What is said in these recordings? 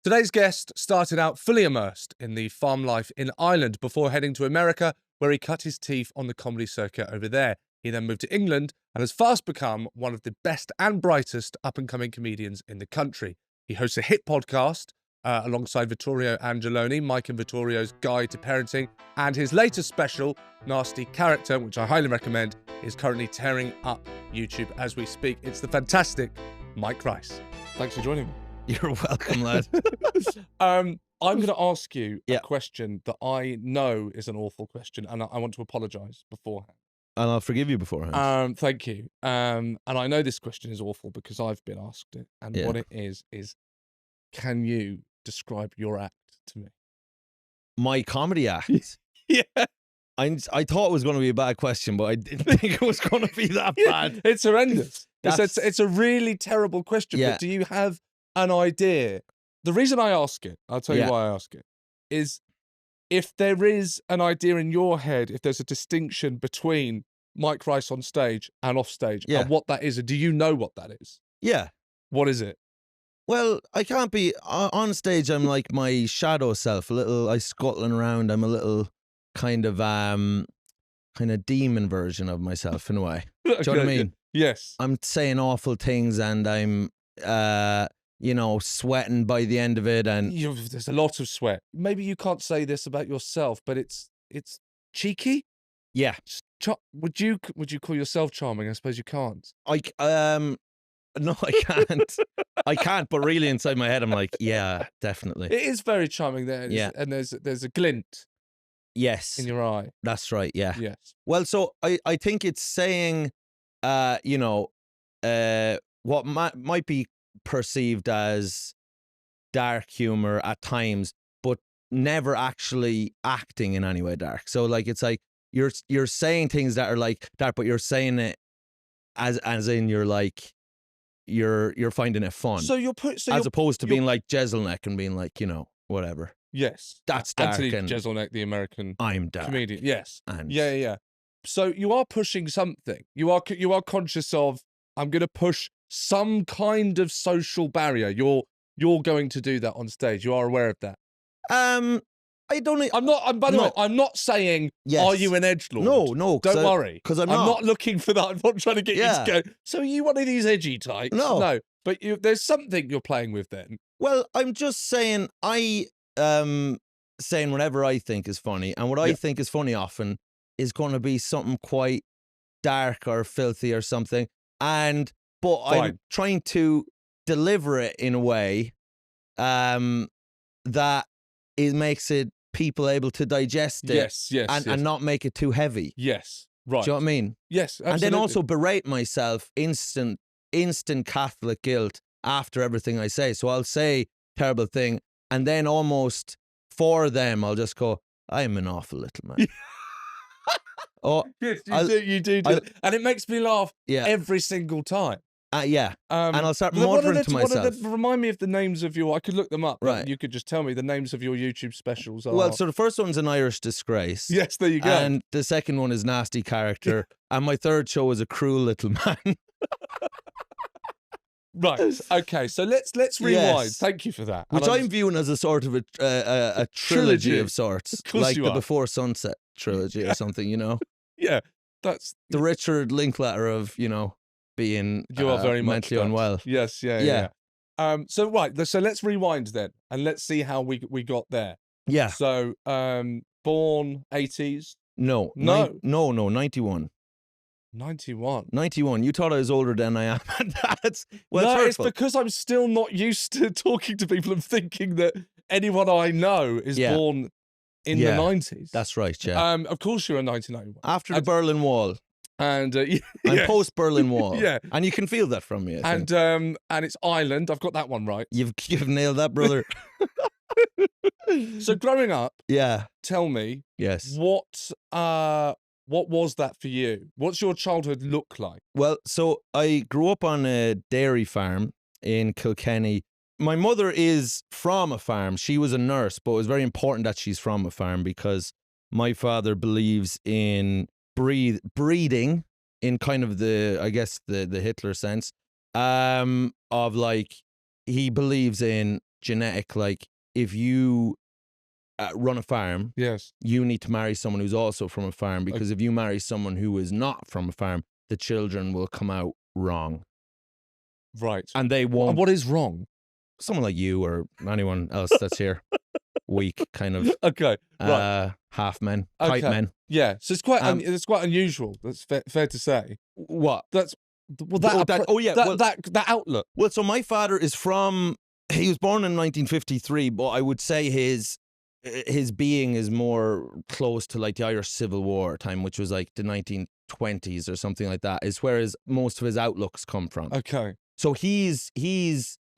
Today's guest started out fully immersed in the farm life in Ireland before heading to America, where he cut his teeth on the comedy circuit over there. He then moved to England and has fast become one of the best and brightest up-and-coming comedians in the country. He hosts a hit podcast alongside Vittorio Angeloni, Mike and Vittorio's Guide to Parenting, and his latest special, Nasty Character, which I highly recommend, is currently tearing up YouTube as we speak. It's the fantastic Mike Rice. Thanks for joining me. You're welcome, lad. I'm going to ask you a question that I know is an awful question, and I want to apologise beforehand. And I'll forgive you beforehand. Thank you. And I know this question is awful because I've been asked it. And what it is, can you describe your act to me? My comedy act? Yeah. I thought it was going to be a bad question, but I didn't think it was going to be that bad. It's horrendous. It's a really terrible question, but do you have an idea? The reason I ask it, I'll tell you why I ask it, is if there is an idea in your head, if there's a distinction between Mike Rice on stage and off stage, and what that is, do you know what that is? Yeah. What is it? Well, I can't be on stage. I'm like my shadow self, I scuttling around. I'm a little kind of demon version of myself in a way. Do you know what I mean? Yes. I'm saying awful things and I'm sweating by the end of it, and there's a lot of sweat. Maybe you can't say this about yourself, but it's cheeky. Yeah. Would you call yourself charming? I suppose you can't. No, I can't. I can't. But really, inside my head, I'm like, yeah, definitely. It is very charming there. Yeah. And there's a glint. Yes. In your eye. That's right. Yeah. Yes. Well, so I think it's saying, what might be perceived as dark humor at times, but never actually acting in any way dark. So like it's like you're saying things that are like dark, but you're saying it as in you're like you're finding it fun. So as opposed to being like Jeselnik and being like, whatever. Yes. That's dark. Anthony and Jeselnik, the American I'm dark comedian. Yes. And yeah. So you are pushing something. You are conscious of, I'm going to push some kind of social barrier. You're going to do that on stage. You are aware of that. I don't. By the way, I'm not saying, are you an edgelord? No. Don't worry. Because I'm not looking for that. I'm not trying to get you to go, so are you one of these edgy types? No. But there's something you're playing with then. Well, I'm just saying, saying whatever I think is funny. And what I think is funny often is going to be something quite dark or filthy or something. But I'm trying to deliver it in a way that it makes it people able to digest it. Yes. And not make it too heavy. Yes, right. Do you know what I mean? Yes, absolutely. And then also berate myself, instant Catholic guilt after everything I say. So I'll say terrible thing, and then almost for them, I'll just go, I am an awful little man. Yes, you do. And it makes me laugh every single time. And I'll start muttering to myself. Remind me of the names of I could look them up, right? You could just tell me the names of your YouTube specials. Well, so the first one's An Irish Disgrace. Yes, there you go. And the second one is Nasty Character. And my third show is A Cruel Little Man. Right. Okay. So let's rewind. Yes. Thank you for that. Which I'm viewing as a sort of a trilogy of sorts, of course like you the are. Before Sunset trilogy or something. Yeah. That's the Richard Linklater of being you are very mentally much unwell. Yes. Yeah. So let's rewind then, and let's see how we got there. Yeah. So born 80s. No. 91. 91. 91. You thought I was older than I am. That's it's because I'm still not used to talking to people and thinking that anyone I know is born in the 90s. That's right, yeah. Of course you're in 1991. After the Berlin Wall. And I'm post Berlin Wall. Yeah. And you can feel that from me, I think. And it's Ireland. I've got that one right. You've nailed that, brother. So growing up, tell me, what was that for you? What's your childhood look like? Well, so I grew up on a dairy farm in Kilkenny. My mother is from a farm. She was a nurse, but it was very important that she's from a farm because my father believes in breeding in kind of the Hitler sense, of like, he believes in genetic, like if you run a farm, Yes. you need to marry someone who's also from a farm, because if you marry someone who is not from a farm, the children will come out wrong. Right. And they won't. And what is wrong? Someone like you or anyone else that's here. Weak, kind of. Okay. Right. Half men, tight men. Yeah. So it's quite unusual. That's fair to say. What? That's that outlook. Well, so my father is from. He was born in 1953, but I would say his being is more close to like the Irish Civil War time, which was like the 1920s or something like that. Is where most of his outlooks come from. Okay. So he's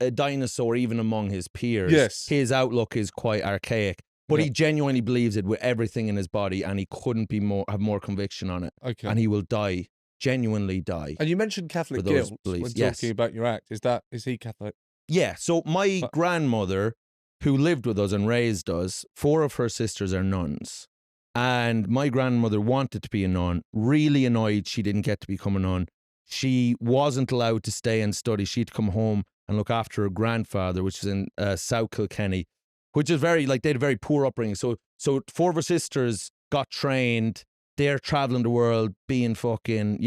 a dinosaur even among his peers. Yes. His outlook is quite archaic, but he genuinely believes it with everything in his body, and he couldn't have more conviction on it. Okay. And he will die, genuinely die. And you mentioned Catholic guilt when talking about your act. Is he Catholic? Yeah. So my grandmother, who lived with us and raised us, 4 of her sisters are nuns. And my grandmother wanted to be a nun, really annoyed she didn't get to become a nun. She wasn't allowed to stay and study. She'd come home and look after her grandfather, which is in South Kilkenny, which is very, like, they had a very poor upbringing. So 4 of her sisters got trained. They're traveling the world, being fucking,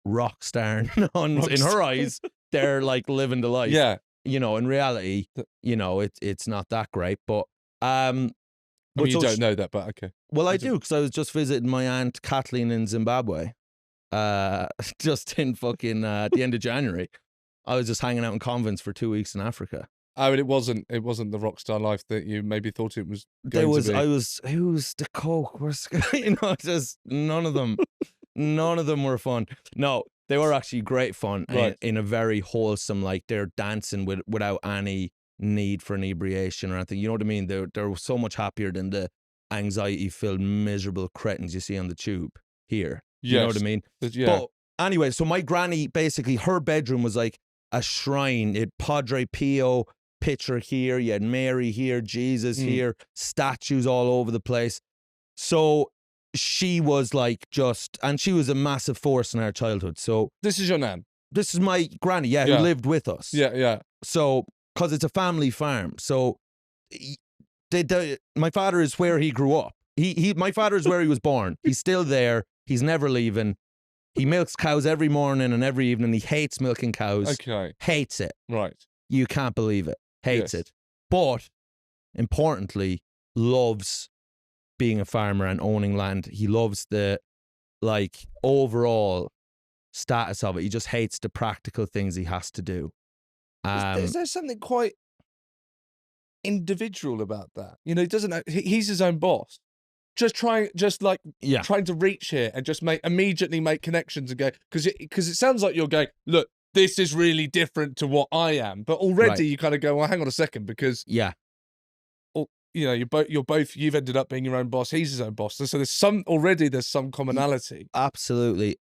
rock star nuns. In her eyes, they're like living the life. Yeah. In reality, it's not that great. But you don't know that, but okay. Well, I do, because I was just visiting my aunt Kathleen in Zimbabwe. Just in fucking at the end of January. I was just hanging out in convents for 2 weeks in Africa. I mean, it wasn't the rock star life that you maybe thought it was going to be. Who's the coke? Just none of them. None of them were fun. No, they were actually great fun, right. in a very wholesome, like, they're dancing without any need for inebriation or anything. You know what I mean? They're so much happier than the anxiety-filled, miserable cretins you see on the tube here. Yes. You know what I mean? Yeah. But anyway, so my granny, basically, her bedroom was like a shrine. It had Padre Pio picture here, you had Mary here, Jesus here, statues all over the place. So she was like and she was a massive force in our childhood. So this is your nan? This is my granny, who lived with us. Yeah. So, because it's a family farm. So my father is where he grew up. My father is where he was born. He's still there. He's never leaving. He milks cows every morning and every evening. He hates milking cows. Okay. Hates it. Right. You can't believe it. Hates it. But, importantly, loves being a farmer and owning land. He loves the, overall status of it. He just hates the practical things he has to do. Is there something quite individual about that? He doesn't know. He's his own boss. Trying to reach here and just immediately make connections and go, because it sounds like you're going, look, this is really different to what I am, but already you kind of go, well, hang on a second, because you've ended up being your own boss, he's his own boss, so there's some commonality. Absolutely.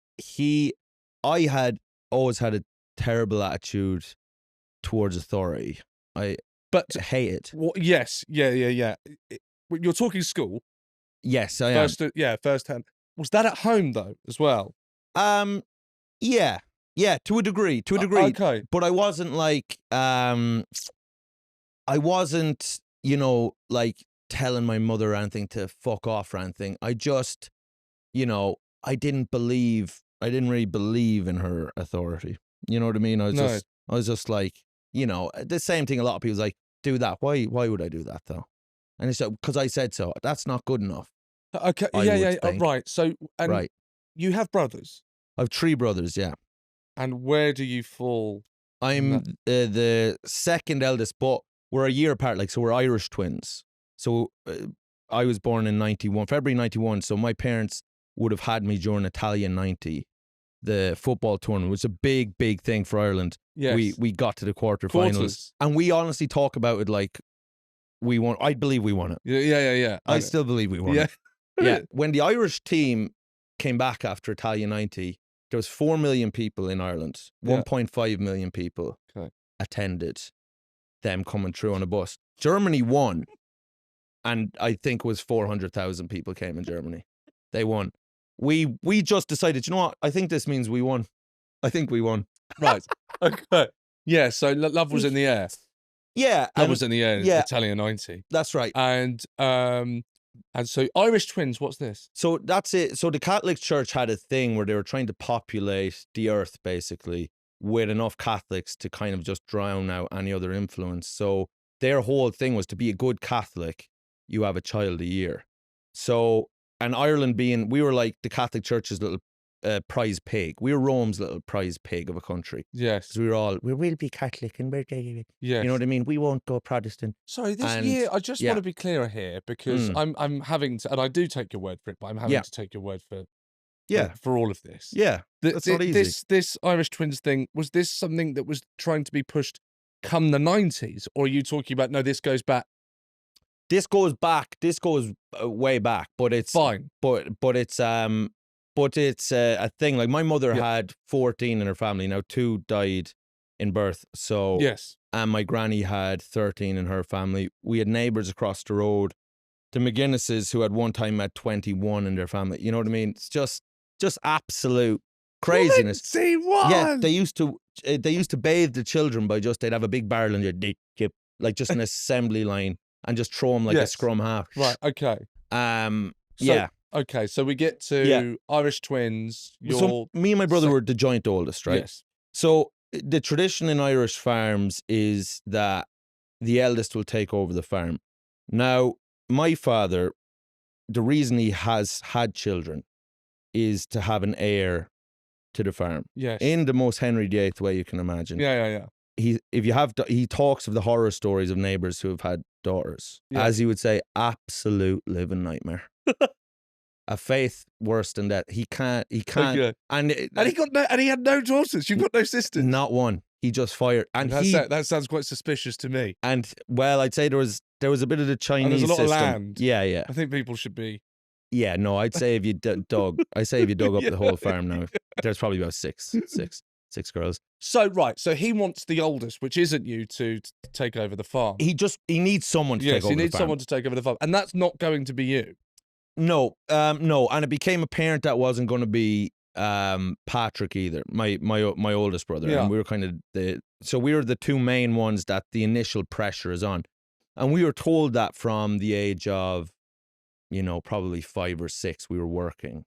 I always had a terrible attitude towards authority. I hate it. Well, yes, yeah. You're talking school. Yes, I am. First hand. Was that at home though, as well? Yeah, to a degree. Okay. But I wasn't telling my mother or anything to fuck off or anything. I just, I didn't really believe in her authority. You know what I mean? I was just like, the same thing a lot of people's like, do that. Why would I do that though? And it's because I said so. That's not good enough. Okay. Yeah. Right. So, you have brothers? I have 3 brothers, yeah. And where do you fall? I'm the second eldest, but we're a year apart. So we're Irish twins. So I was born in February 91. So my parents would have had me during Italian 90, the football tournament, which was a big, big thing for Ireland. Yes. We got to the quarterfinals. And we honestly talk about it like we won. I believe we won it. Yeah. I still believe we won it. Yeah. When the Irish team came back after Italian 90, there was 4 million people in Ireland. 1.5 million people attended them coming through on a bus. Germany won. And I think it was 400,000 people came in Germany. They won. We just decided, you know what? I think this means we won. I think we won. Right. Okay. Yeah, so love was in the air. Yeah. That was in the yeah. Italian 90. That's right. And so Irish twins, what's this? So that's it. So the Catholic Church had a thing where they were trying to populate the earth basically with enough Catholics to kind of just drown out any other influence. So their whole thing was to be a good Catholic, you have a child a year. So, and Ireland being, we were like the Catholic Church's little prize pig. We were Rome's little prize pig of a country. Yes. Because we will be Catholic and we're, Yes. you know what I mean? We won't go Protestant. Sorry, this year, I just want to be clearer here because I'm having to, and I do take your word for it, but I'm having to take your word for all of this. Yeah, that's not easy. This Irish twins thing, was this something that was trying to be pushed come the 90s? Or are you talking about, no, this goes back? This goes back, way back, but it's fine. But it's a thing. Like my mother had 14 in her family. Now 2 died in birth. So yes. And my granny had 13 in her family. We had neighbours across the road, the McGuinnesses, who at one time had 21 in their family. You know what I mean? It's just absolute craziness. 21! Yeah, they used to bathe the children by they'd have a big barrel and like just an assembly line and just throw them like a scrum half. Right. Okay. Okay, so we get to Irish twins. So me and my brother were the joint oldest, right? Yes. So the tradition in Irish farms is that the eldest will take over the farm. Now, my father, the reason he has had children is to have an heir to the farm. Yes. In the most Henry VIII way you can imagine. Yeah. He talks of the horror stories of neighbours who have had daughters. Yeah. As he would say, absolute living nightmare. A faith worse than that. He can't. Okay. And he had no daughters. You've got no sisters. Not one. He just fired. And that sounds quite suspicious to me. And well, I'd say there was a bit of the Chinese and there's a lot system. Of land. Yeah. I think people should be. Yeah, no, I'd say if you dug up the whole farm now, there's probably about six girls. So he wants the oldest, which isn't you, to take over the farm. He needs someone to take over the farm. Yes, he needs someone to take over the farm, and that's not going to be you. No, and it became apparent that wasn't going to be Patrick either, my oldest brother, and we were kind of so we were the 2 main ones that the initial pressure is on, and we were told that from the age of, probably 5 or 6, we were working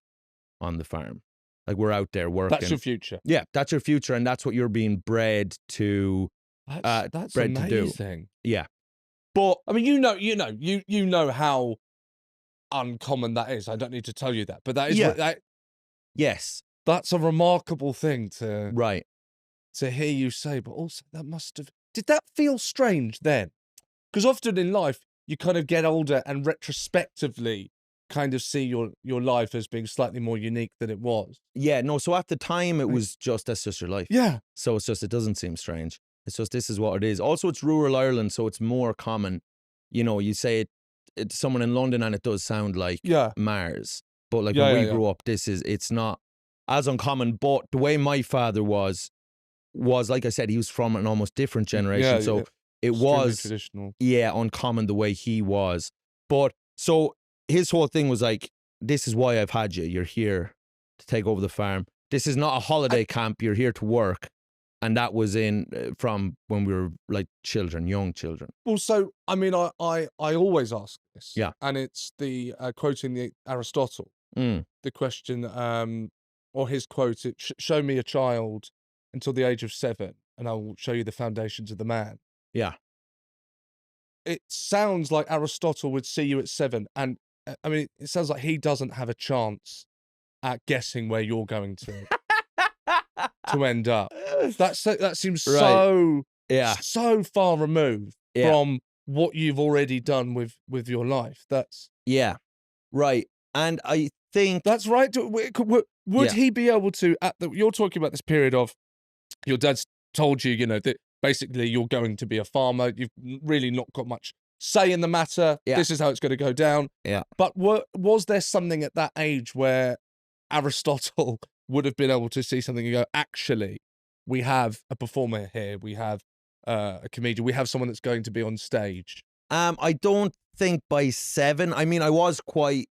on the farm, like we're out there working. That's your future. Yeah, that's your future, and that's what you're being bred to. That's bred amazing. To do. Yeah, but I mean, you know how uncommon that is. I don't need to tell you that, but that is yes, that's a remarkable thing to hear you say. But also, did that feel strange then? Because often in life, you kind of get older and retrospectively kind of see your life as being slightly more unique than it was. Yeah, no. So at the time, it was that's just your life. Yeah. So it's just, it doesn't seem strange. It's just, this is what it is. Also, it's rural Ireland, so it's more common. You say it to someone in London and it does sound like Mars. But like when we grew up, it's not as uncommon. But the way my father was like I said, he was from an almost different generation. So it was traditional. Yeah, uncommon the way he was. But so his whole thing was like, this is why I've had you. You're here to take over the farm. This is not a holiday camp. You're here to work. And that was from when we were like young children. Well, so, I mean, I always ask this. Yeah. And it's the quoting the Aristotle, the question, or his quote, show me a child until the age of 7 and I will show you the foundations of the man. Yeah. It sounds like Aristotle would see you at 7. And I mean, it sounds like he doesn't have a chance at guessing where you're going to end up. That seems so far removed from what you've already done with your life. Right. And I think that's right. Would he be able to? You're talking about this period of your dad's told you, that basically you're going to be a farmer. You've really not got much say in the matter. Yeah. This is how it's going to go down. Yeah. But was there something at that age where Aristotle would have been able to see something and go, actually, we have a performer here, we have a comedian, we have someone that's going to be on stage? I don't think by 7. I mean, I was quite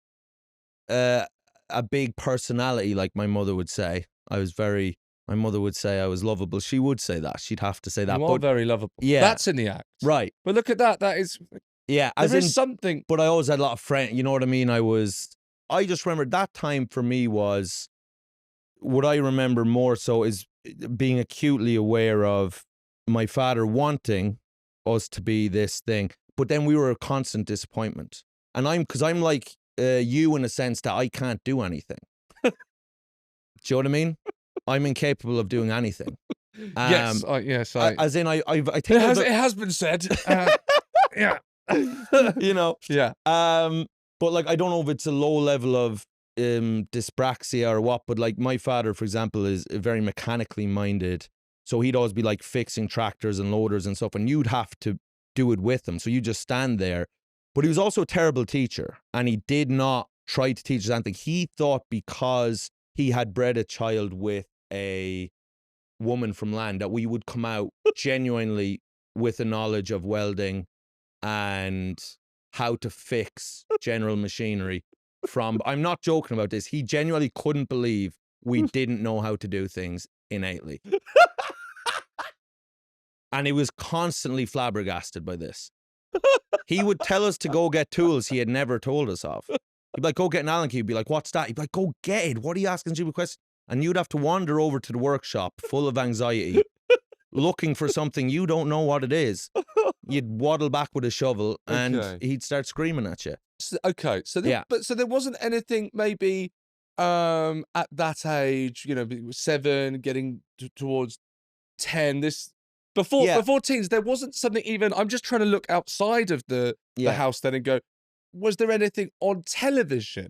a big personality, like my mother would say. I was very My mother would say I was lovable. She would say that. She'd have to say that. You are very lovable. Yeah. That's in the act. Right. But look at that. That is... Yeah. There is something... But I always had a lot of friends. You know what I mean? I just remember that time for me was... What I remember more so is being acutely aware of my father wanting us to be this thing. But then we were a constant disappointment. And because I'm like you in a sense that I can't do anything. Do you know what I mean? I'm incapable of doing anything. Yes. As in, I think it has been said. Yeah. You know. Yeah. But like, I don't know if it's a low level of dyspraxia or what, but like my father, for example, is very mechanically minded. So he'd always be like fixing tractors and loaders and stuff, and you'd have to do it with him. So you just stand there. But he was also a terrible teacher, and he did not try to teach us anything. He thought because he had bred a child with a woman from land that we would come out genuinely with a knowledge of welding and how to fix general machinery. I'm not joking about this. He genuinely couldn't believe we didn't know how to do things innately. And he was constantly flabbergasted by this. He would tell us to go get tools he had never told us of. He'd be like, go get an Allen key. He'd be like, what's that? He'd be like, go get it. What are you asking stupid questions? And you'd have to wander over to the workshop full of anxiety, looking for something you don't know what it is. You'd waddle back with a shovel and he'd start screaming at you. So there wasn't anything maybe at that age, 7, getting towards 10, before teens, there wasn't something even... I'm just trying to look outside of the house then and go, was there anything on television?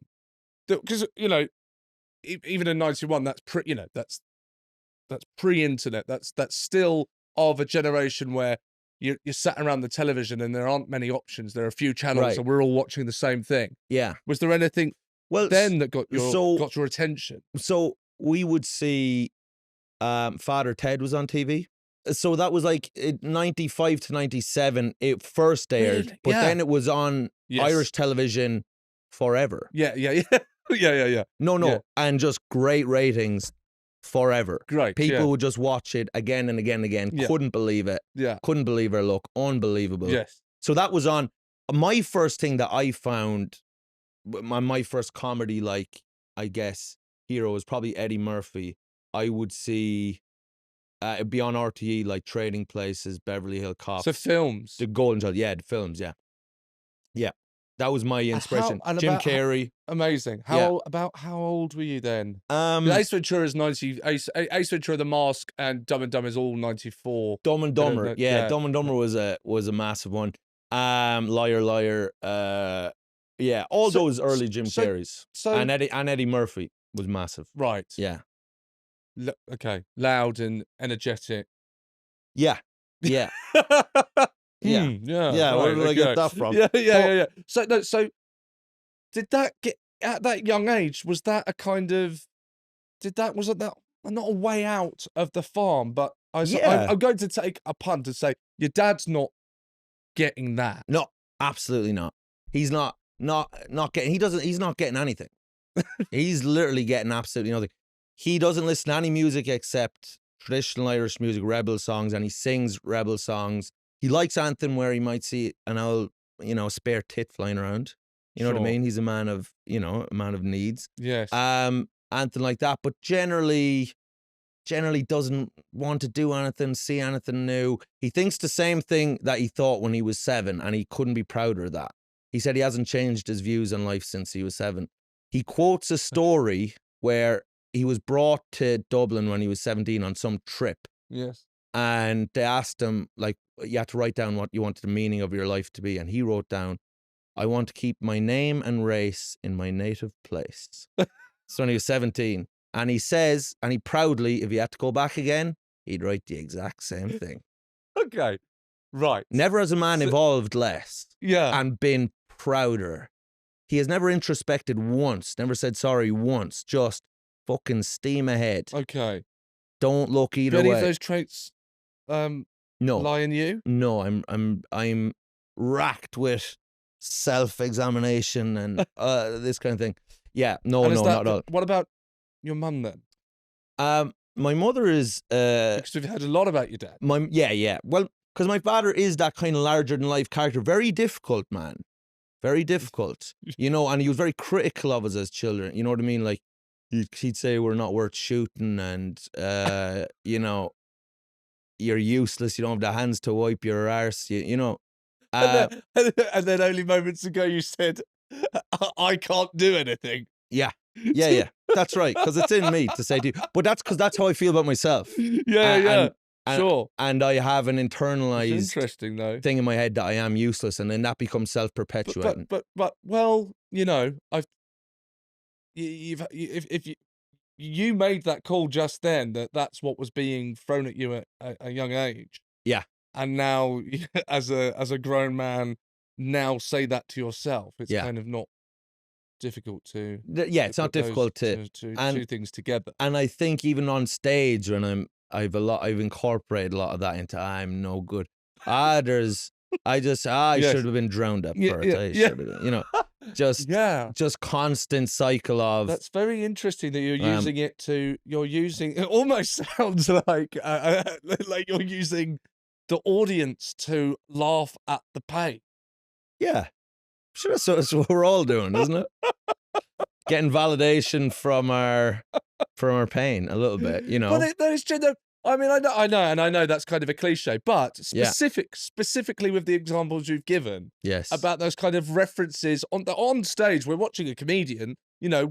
Because, even in 91, that's pre-internet. That's still of a generation where you're sat around the television and there aren't many options. There are a few channels and we're all watching the same thing. Yeah. Was there anything then that got your attention? So we would see Father Ted was on TV. So that was like 95 to 97. It first aired, really? But then it was on Irish television forever. Yeah. No. Yeah. And just great ratings forever. Great. People would just watch it again and again and again. Yeah. Couldn't believe it. Yeah. Couldn't believe her look. Unbelievable. Yes. So that was on. My first thing that I found, my first comedy, like, I guess, hero was probably Eddie Murphy. I would see... it'd be on RTE, like Trading Places, Beverly Hill Cop. So films. The Golden Child. Yeah, the films, yeah. Yeah. That was my inspiration. Jim Carrey. Amazing. How old were you then? Ace Ventura is 90. Ace Ventura, The Mask, and Dumb and Dumber is all 94. Dumb and Dumber. Yeah, Dumb and Dumber was a massive one. Liar, Liar. Yeah, those early Jim Carreys. And Eddie Murphy was massive. Right. Yeah. Okay, loud and energetic. Yeah. Yeah. Yeah. Where did I get that from? Yeah. So did that get at that young age? Was that a kind of? Wasn't that not a way out of the farm? But I'm going to take a punt and say your dad's not getting that. No, absolutely not. He's not getting. He's not getting anything. He's literally getting absolutely nothing. He doesn't listen to any music except traditional Irish music, rebel songs, and he sings rebel songs. He likes anything where he might see an old, spare tit flying around. You know what I mean? He's a man of needs. Yes. Anything like that. But generally doesn't want to do anything, see anything new. He thinks the same thing that he thought when he was 7, and he couldn't be prouder of that. He said he hasn't changed his views on life since he was 7. He quotes a story where he was brought to Dublin when he was 17 on some trip. Yes. And they asked him, like, you had to write down what you wanted the meaning of your life to be. And he wrote down, I want to keep my name and race in my native place. So when he was 17. And he says, and he proudly, if he had to go back again, he'd write the exact same thing. Okay. Right. Never has a man evolved less. Yeah. And been prouder. He has never introspected once, never said sorry once, just fucking steam ahead. Okay. Don't look either way. Do any of those traits no. lie in you? No, I'm racked with self-examination and this kind of thing. Yeah, no, not at all. What about your mum then? my mother is Because we've heard a lot about your dad. Well, because my father is that kind of larger than life character. Very difficult, man. Very difficult. You know, and he was very critical of us as children. You know what I mean? Like he'd say we're not worth shooting, and you know, you're useless. You don't have the hands to wipe your arse. You know. And then only moments ago you said, I can't do anything. Yeah. That's right. Because it's in me to say to you. But that's because that's how I feel about myself. Sure. And I have an It's internalized interesting though. thing in my head that I am useless, and then that becomes self-perpetuating. But well, you know, if you made that call just then that's what was being thrown at you at a young age. Yeah. And now, as a grown man, now say that to yourself. It's kind of not difficult to. It's not difficult to two things together. And I think even on stage when I've incorporated a lot of that into I'm no good. I should have been drowned at first. I should have, you know, just constant cycle of. That's very interesting that you're using it almost sounds like you're using the audience to laugh at the pain. Yeah. Sure, that's what we're all doing, isn't it? Getting validation from our pain a little bit, you know. But that is true though. I mean, I know, and I know that's kind of a cliche, but specifically with the examples you've given, yes, about those kind of references on stage. We're watching a comedian, you know,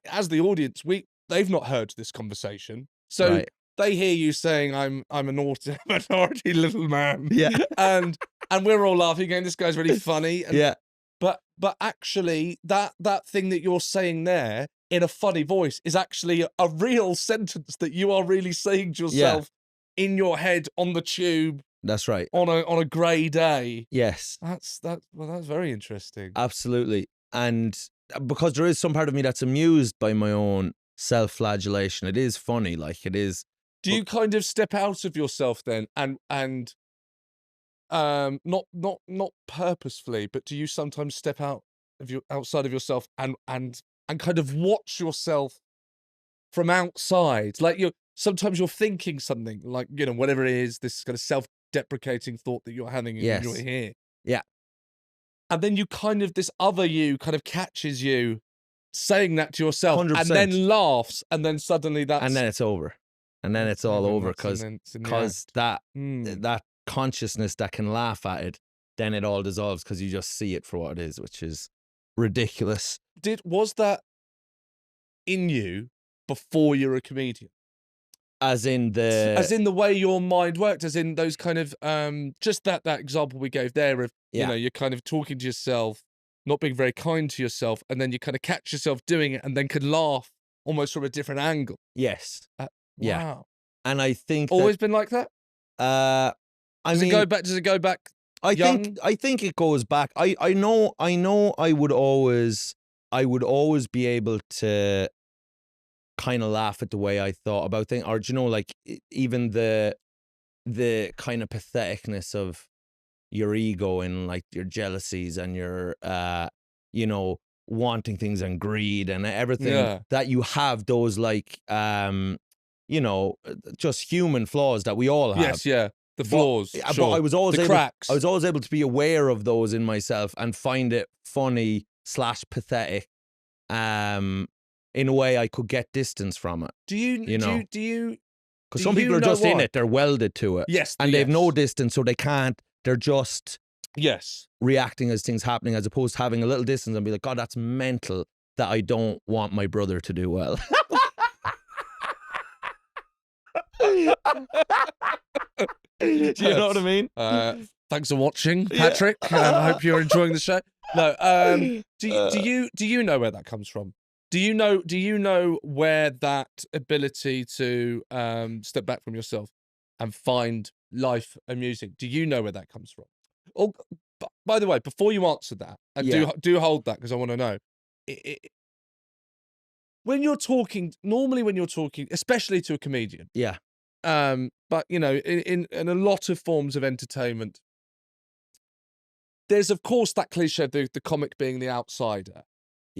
as the audience, they've not heard this conversation, so right. They hear you saying, "I'm a minority little man," yeah, and we're all laughing, going, "This guy's really funny," and, yeah. But actually, that thing that you're saying there in a funny voice is actually a real sentence that you are really saying to yourself in your head on the tube. That's right. On a grey day. Yes. That's very interesting. Absolutely. And because there is some part of me that's amused by my own self-flagellation. It is funny, like it is. Do you kind of step out of yourself then and not purposefully, but do you sometimes step outside of yourself and kind of watch yourself from outside? Like sometimes you're thinking something, like, you know, whatever it is, this kind of self-deprecating thought that you're having in your ear. Yeah. And then this other you kind of catches you saying that to yourself 100%. and then laughs, and then suddenly and then it's over. And then it's all over because that consciousness that can laugh at it, then it all dissolves because you just see it for what it is, which is ridiculous. Was that in you before you're a comedian? As in the way your mind worked, as in those kind of just that example we gave there of you know, you're kind of talking to yourself, not being very kind to yourself, and then you kind of catch yourself doing it and then can laugh almost from a different angle. Yes. Yeah. Wow. And I think always been like that? Does it go back young? I think it goes back. I know I would always be able to kind of laugh at the way I thought about things, or do you know, like even the kind of patheticness of your ego and like your jealousies and your you know, wanting things and greed and everything that you have, those like you know, just human flaws that we all have. Yes, yeah. The flaws. But sure. I was always cracks. I was always able to be aware of those in myself and find it funny / pathetic. In a way I could get distance from it. Do you know? Because some people are just in it, they're welded to it. Yes. And they've no distance, so they can't, they're just reacting as things happening, as opposed to having a little distance and be like, God, that's mental that I don't want my brother to do well. Do you know what I mean? Thanks for watching, Patrick. I hope you're enjoying the show. No, do you know where that comes from? Do you know where that ability to step back from yourself and find life amusing? Do you know where that comes from? Oh, by the way, before you answer that, and do hold that because I want to know. When you're talking, especially to a comedian, but you know, in a lot of forms of entertainment, there's of course that cliche of the comic being the outsider.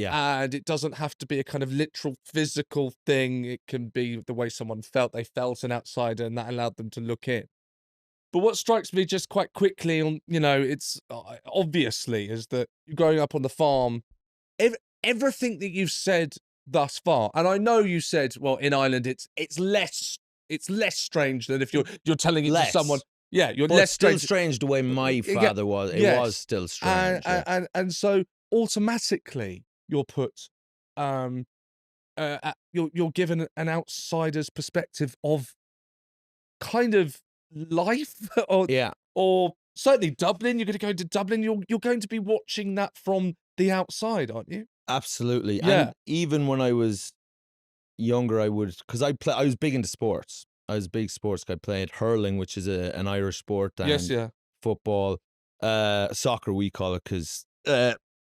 Yeah. And it doesn't have to be a kind of literal physical thing. It can be the way someone felt. They felt an outsider and that allowed them to look in. But what strikes me just quite quickly on, it's obviously is that you're growing up on the farm, everything that you've said thus far, and I know you said, well, in Ireland, it's less strange than if you're telling it to someone. Yeah, you're but less still strange. the way my father was. It was still strange. And so automatically you're put, you're given an outsider's perspective of kind of life, or certainly Dublin. You're going to go to Dublin. You're going to be watching that from the outside, aren't you? Absolutely. Yeah. And even when I was younger, I would, because I was big into sports. I was a big sports guy. I played hurling, which is an Irish sport, and football, soccer we call it, because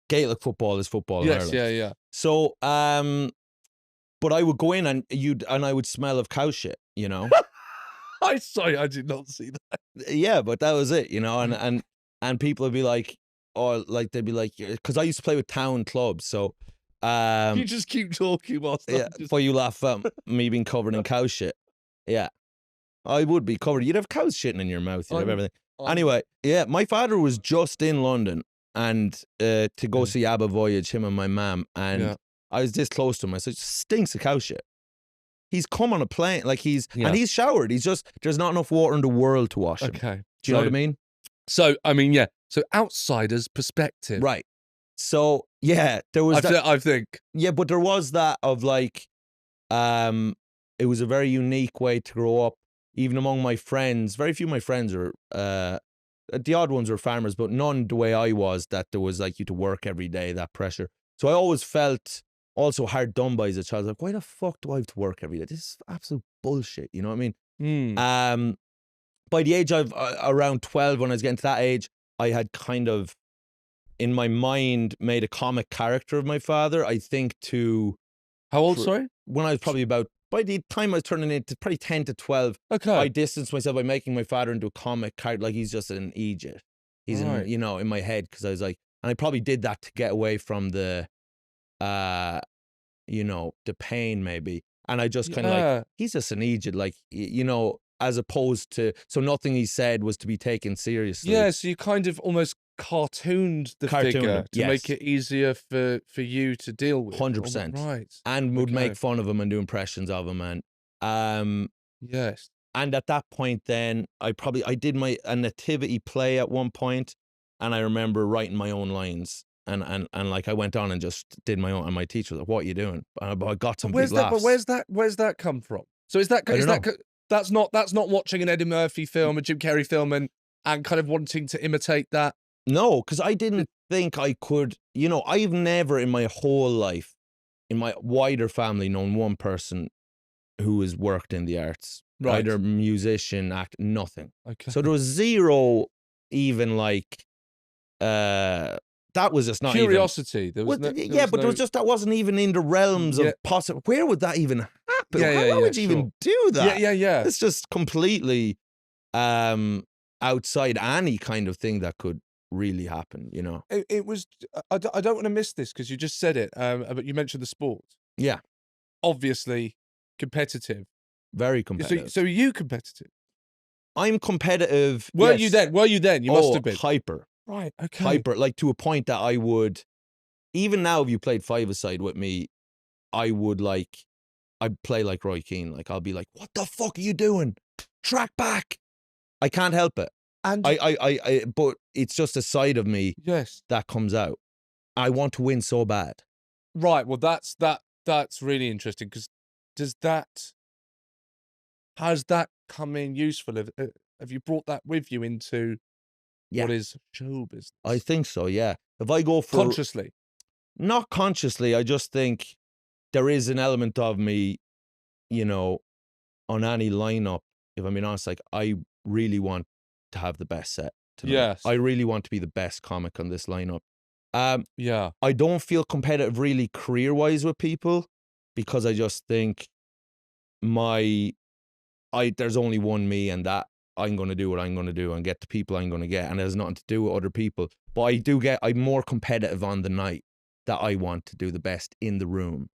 Gaelic football is football in Ireland. Yeah. So, but I would go in and I would smell of cow shit, Sorry, I did not see that. Yeah, but that was it, and people would be like, or like they'd be like, because I used to play with town clubs, so you just keep talking whilst before you laugh at me being covered in cow shit. Yeah, I would be covered. You'd have cows shitting in your mouth. You'd have everything. Anyway, yeah, my father was just in London and to go see ABBA Voyage, him and my mum, and I was this close to him. I said, stinks of cow shit. He's come on a plane, like and he's showered. He's just, there's not enough water in the world to wash him. Okay. Do you know what I mean? So, so outsider's perspective. Right. So, yeah, there was I think. Yeah, but there was that of like, it was a very unique way to grow up. Even among my friends, very few of my friends are, the odd ones were farmers, but none the way I was, that there was like you to work every day, that pressure. So I always felt also hard done by as a child. Like, why the fuck do I have to work every day? This is absolute bullshit. You know what I mean? By the age of around 12, when I was getting to that age, I had kind of, in my mind, made a comic character of my father. I think How old, sorry? When I was probably about, by the time I was turning into probably 10 to 12, I distanced myself by making my father into a comic character. Like, he's just an idiot. He's in my head, because I was like, and I probably did that to get away from the pain maybe. And I just kind of like, he's just an idiot, like, as opposed to, so nothing he said was to be taken seriously. Yeah, so you kind of almost cartooned the figure to make it easier for you to deal with. 100%. Right. And would make fun of him and do impressions of him. And yes. And at that point then, I did a nativity play at one point, and I remember writing my own lines. And like I went on and just did my own, and my teacher was like, "What are you doing?" But I got some big laughs. But where's that come from? So that's not watching an Eddie Murphy film, a Jim Carrey film, and kind of wanting to imitate that? No, because I didn't think I could. I've never in my whole life, in my wider family, known one person who has worked in the arts. Right. Either musician, act, nothing. Okay. So there was zero, even like, that was just not curiosity. There was that wasn't even in the realms of possible. Where would that even happen? How would you even do that? Yeah. It's just completely outside any kind of thing that could really happen. It was. I don't want to miss this because you just said it. But you mentioned the sport. Yeah. Obviously, competitive. Very competitive. So are you competitive? I'm competitive. Were you then? You must have been. Hyper. Right, okay. Hyper, like to a point that I would, even now if you played five-a-side with me, I'd play like Roy Keane. Like, I'll be like, what the fuck are you doing? Track back. I can't help it. And but it's just a side of me that comes out. I want to win so bad. Right, well that's really interesting, because has that come in useful? Have you brought that with you into what is show business? I think so, yeah. If I go for... Consciously? Not consciously, I just think there is an element of me, on any lineup, if I'm being honest, like, I really want to have the best set tonight. Yes. I really want to be the best comic on this lineup. Yeah. I don't feel competitive really career-wise with people, because I just think there's only one me, and that I'm going to do what I'm going to do and get the people I'm going to get, and it has nothing to do with other people. But I'm more competitive on the night. that I want to do the best in the room.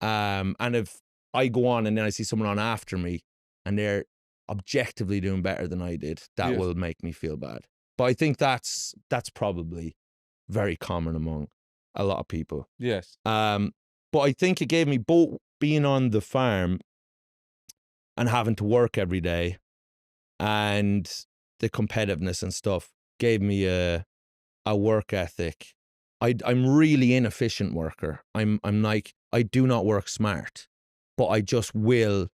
And if I go on and then I see someone on after me and they're objectively doing better than I did, that Yes. will make me feel bad. But I think that's probably very common among a lot of people. Yes. But I think it gave me both being on the farm and having to work every day and the competitiveness and stuff gave me a work ethic. I'm really inefficient worker. I'm like, I do not work smart, but I just will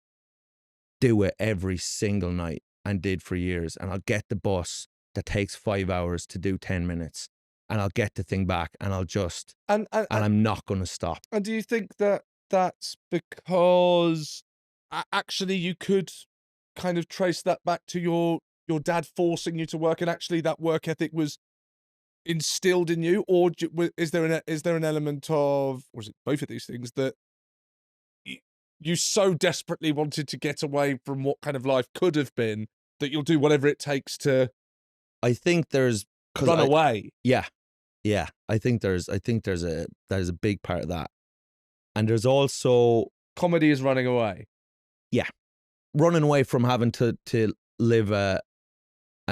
do it every single night and did for years. And I'll get the bus that takes 5 hours to do 10 minutes and I'll get the thing back and I'll just, and I'm not going to stop. And do you think that that's because actually you could kind of trace that back to your dad forcing you to work, and actually that work ethic was instilled in you, or is there an element of, or is it both of these things, that you so desperately wanted to get away from what kind of life could have been that you'll do whatever it takes to I think there's run away? Yeah. I think there's a big part of that. And there's also comedy is running away. Yeah. Running away from having to live a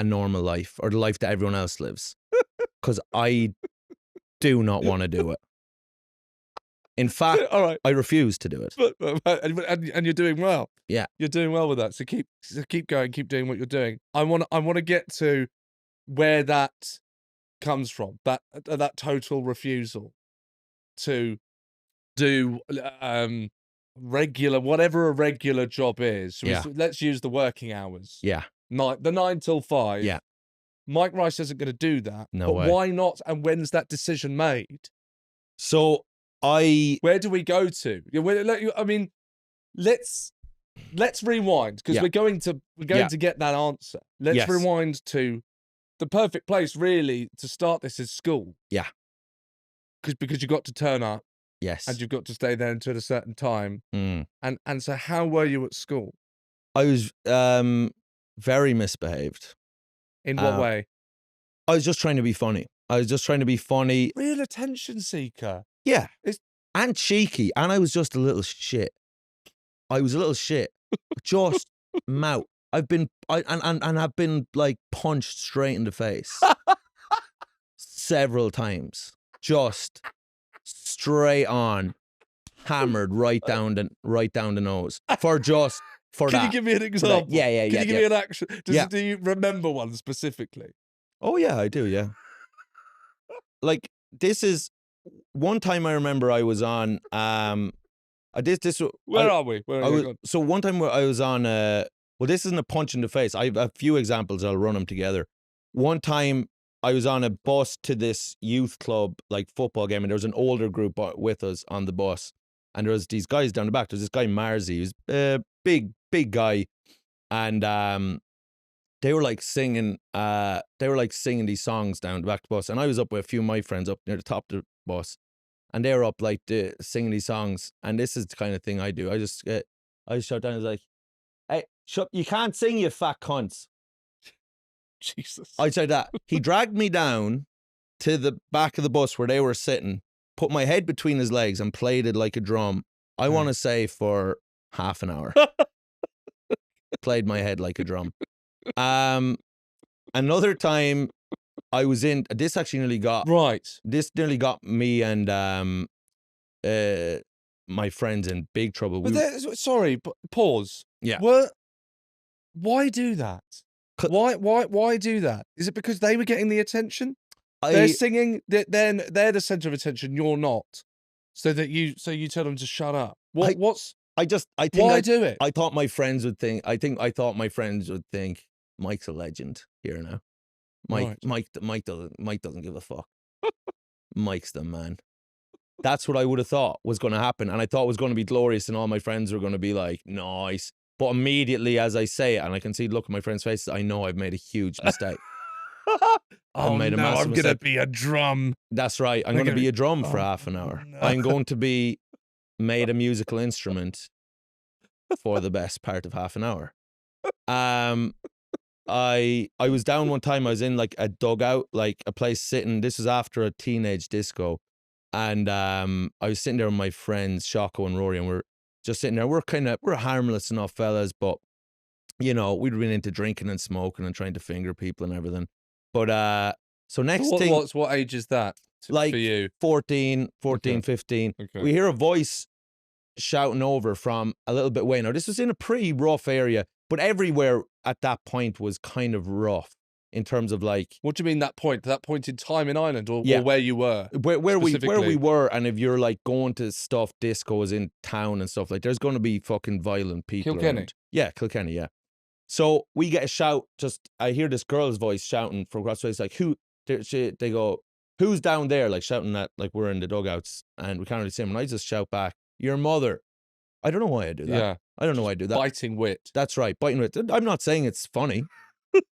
normal life or the life that everyone else lives. Because I do not want to do it. In fact, all right, I refuse to do it. And you're doing well. Yeah. You're doing well with that. So keep going, keep doing what you're doing. I want to get to where that comes from, that total refusal to do regular, whatever a regular job is. Yeah. Let's use the working hours. Yeah. The 9 till 5. Yeah. Mike Rice isn't going to do that. No but way. Why not? And when's that decision made? So where do we go to? I mean, let's rewind, because we're going to get that answer. Let's rewind to the perfect place really to start this is school. Yeah. Because you've got to turn up. Yes. And you've got to stay there until a certain time. Mm. And so how were you at school? I was very misbehaved. In what way? I was just trying to be funny. Real attention seeker. Yeah. And cheeky. And I was just a little shit. Just mouth. I've been like punched straight in the face several times. Just straight on, hammered right down the nose for that. Can you give me an example? Yeah. Can you give me an action? Do you remember one specifically? Oh yeah, I do. Yeah. Like, this is one time I remember I was on. Where are we? So one time I was on. Well, this isn't a punch in the face. I have a few examples. I'll run them together. One time I was on a bus to this youth club, like football game, and there was an older group with us on the bus, and there was these guys down the back. There was this guy Marzi, who's a big guy, and they were like singing these songs down the back of the bus, and I was up with a few of my friends up near the top of the bus, and they were up like singing these songs, and this is the kind of thing I do. I just shout down, I was like, "Hey, shut! You can't sing, you fat cunts." Jesus. I'd say that. He dragged me down to the back of the bus where they were sitting, put my head between his legs and played it like a drum. I want to say for half an hour. Played my head like a drum. Another time I was in, this nearly got me and my friends in big trouble. Sorry, but pause. Yeah. Why do that? Why do that? Is it because they were getting the attention? They're singing. They're the center of attention. You're not. So you tell them to shut up. Why do it? I thought my friends would think. I thought my friends would think Mike's a legend here now. Mike doesn't give a fuck. Mike's the man. That's what I would have thought was going to happen, and I thought it was going to be glorious, and all my friends were going to be like, nice. But immediately as I say it, and I can see the look on my friends' faces, I know I've made a huge mistake. I'm going to be a drum. That's right. I'm going to be a drum for half an hour. No. I'm going to be made a musical instrument for the best part of half an hour. I was down one time. I was in like a dugout, like a place sitting. This was after a teenage disco. And I was sitting there with my friends Shocko and Rory, and we're just sitting there. We're harmless enough fellas, but you know, we'd been into drinking and smoking and trying to finger people and everything. But so next thing, What age is that like for you? 14, Okay. 15. Okay. We hear a voice shouting over from a little bit away. Now, this was in a pretty rough area, but everywhere at that point was kind of rough in terms of like, What do you mean that point? That point in time in Ireland, or Yeah. where you were? where we Specifically. were, and if you're like going to stuff, discos in town and stuff, like there's going to be fucking violent people Kilkenny? around. Yeah, Kilkenny, yeah. So we get a shout, I hear this girl's voice shouting from across the way. It's like, they go, who's down there? Like shouting at, like we're in the dugouts and we can't really see him. And I just shout back, your mother. I don't know why I do that. Yeah. I don't know why I do that. Biting wit. That's right, biting wit. I'm not saying it's funny.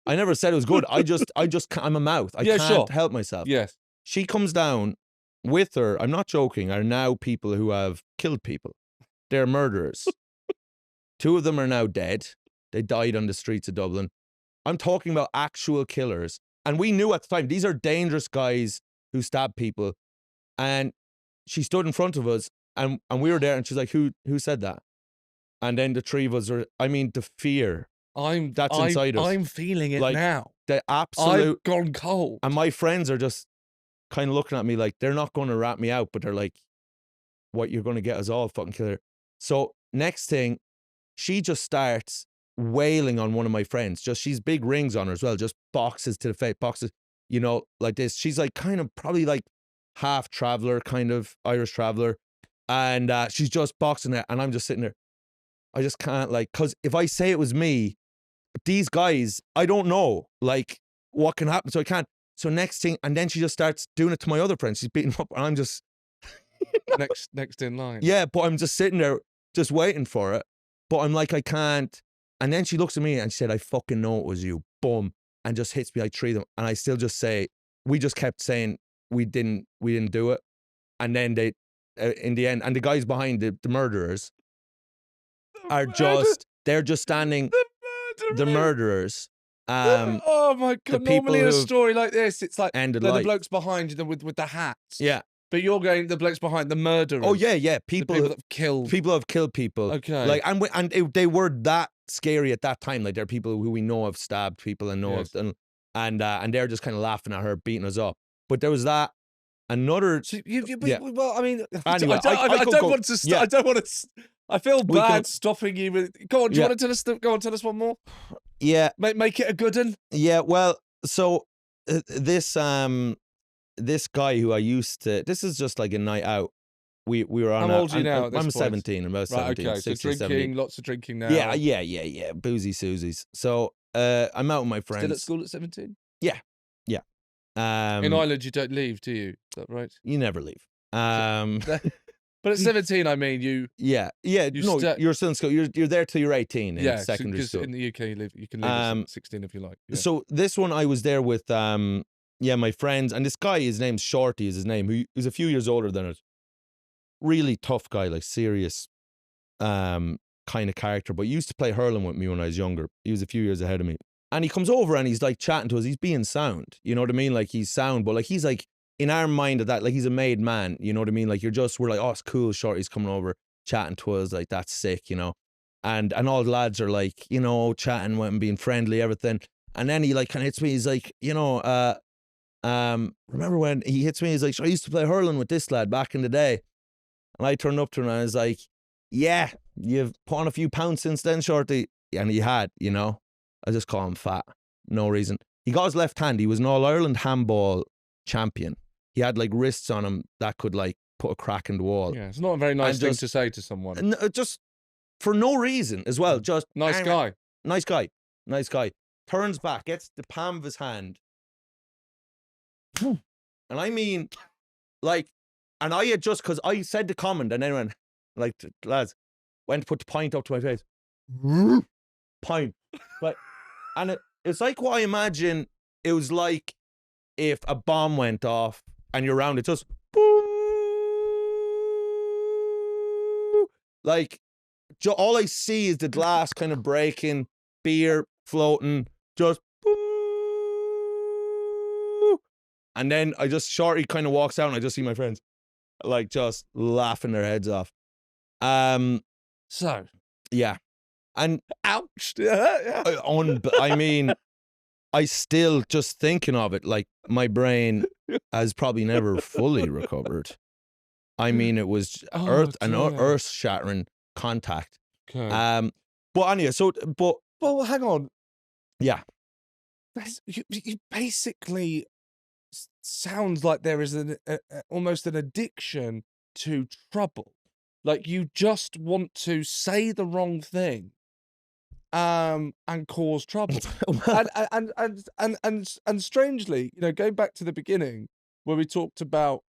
I never said it was good. I'm a mouth. I Yeah, can't sure. help myself. Yes. She comes down with her, I'm not joking, are now people who have killed people. They're murderers. 2 of them are now dead. They died on the streets of Dublin. I'm talking about actual killers. And we knew at the time, these are dangerous guys who stab people. And she stood in front of us and we were there and she's like, who said that? And then the 3 of us are, I mean, the fear that's inside us. I'm feeling it Like, now. the absolute, I've gone cold. and my friends are just kind of looking at me like they're not going to rat me out, but they're like, what, you're going to get us all fucking killer. So next thing, she just starts wailing on one of my friends. Just, she's big rings on her as well, just boxes to the face, boxes, you know, like this. She's like kind of probably like half traveller, kind of Irish traveller. And she's just boxing it. And I'm just sitting there. I just can't, like, because if I say it was me, these guys, I don't know, like, what can happen. So I can't. So next thing, and then she just starts doing it to my other friends. She's beating them up, and I'm just next in line. Yeah, but I'm just sitting there, just waiting for it. But I'm like, I can't. And then she looks at me and she said, I fucking know it was you. Boom, and just hits me like 3 of them. And I still just say, we just kept saying we didn't do it. And then they, in the end, and the guys behind the murderers are just, they're just standing. The murderers. Oh my God! Normally in a story like this, it's like ended the life. blokes behind you with the hats. Yeah. But you're going the blokes behind the murderers. Oh yeah. People that have killed. People have killed people. Okay. Like, they were that scary at that time. Like, they're people who we know have stabbed people and know Yes. have done, and they're just kind of laughing at her, beating us up. But there was that. Another. So Yeah. Well, I mean, Anyway, I don't want to. yeah. I don't want to. I feel We bad can- stopping you. Go on. Do you Yeah. want to tell us? Go on. Tell us one more. Yeah. Make it a good one. Yeah. Well, so this guy who I used to. This is just like a night out. We were on. How old are you now at this I'm point? 17. I'm about 17. Right. Okay. So 16, drinking, 17. lots of drinking now. Yeah. Boozy Susies. So I'm out with my friends. Still at school at 17. Yeah. In Ireland, you don't leave, do you? Is that right? You never leave. But at 17, I mean, you. Yeah. No, you're still in school. You're there till you're 18 in secondary school. In the UK, you can leave at 16 if you like. Yeah. So this one, I was there with my friends, and this guy, his name's Shorty, is his name. Who's a few years older than us. Really tough guy, like serious, kind of character. But he used to play hurling with me when I was younger. He was a few years ahead of me, and he comes over and he's like chatting to us. He's being sound, you know what I mean? Like, he's sound, but like he's like, in our mind of that, like, he's a made man, you know what I mean? Like, we're like, oh, it's cool, Shorty's coming over, chatting to us, like, that's sick, you know? And all the lads are like, you know, chatting with him, being friendly, everything. And then he like kind of hits me, he's like, you know, remember when he hits me, he's like, I used to play hurling with this lad back in the day. And I turned up to him and I was like, yeah, you've put on a few pounds since then, Shorty. And he had, you know, I just call him fat, no reason. He got his left hand, he was an All-Ireland handball champion. He had like wrists on him that could like put a crack in the wall. Yeah, it's not a very nice thing to say to someone. Just for no reason as well. Just Nice guy. Nice guy. Turns back, gets the palm of his hand. And I mean, like, and I had just, because I said the comment and then went, like, lads, went to put the pint up to my face. Pint. But, and it's like what I imagine it was like if a bomb went off and you're around, it just like, all I see is the glass kind of breaking, beer floating, just and then Shorty kind of walks out and I just see my friends. like just laughing their heads off. So, Yeah, and ouch. Yeah. I mean, I still just thinking of it, like my brain has probably never fully recovered. I mean, it was Oh, an dear. earth-shattering contact. Okay. But anyway, but Well, hang on. yeah, You basically sounds like there is almost an addiction to trouble. Like you just want to say the wrong thing, and cause trouble. And strangely, going back to the beginning where we talked about,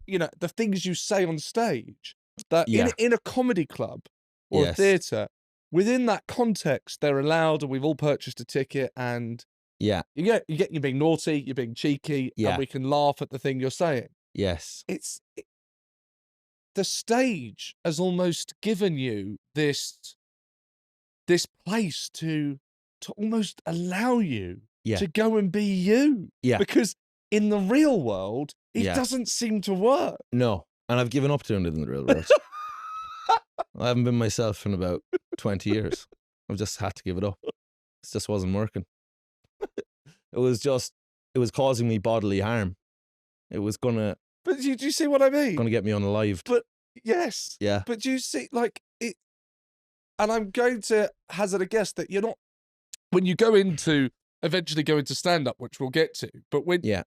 the things you say on stage, that Yeah. in a comedy club or a Yes. theatre, within that context, they're allowed, and we've all purchased a ticket, and yeah, you're being naughty, you're being cheeky, Yeah. and we can laugh at the thing you're saying. yes, The stage has almost given you this place to almost allow you Yeah. to go and be you. Yeah. Because in the real world, it Yeah. doesn't seem to work. no, and I've given up doing it in the real world. I haven't been myself in about 20 years. I've just had to give it up. It just wasn't working. It was causing me bodily harm. It was gonna But do you see what I mean? get me unalived. But yes. Yeah. But do you see, like, it, and I'm going to hazard a guess that you're not, when you eventually go into stand-up, which we'll get to, but when Yeah.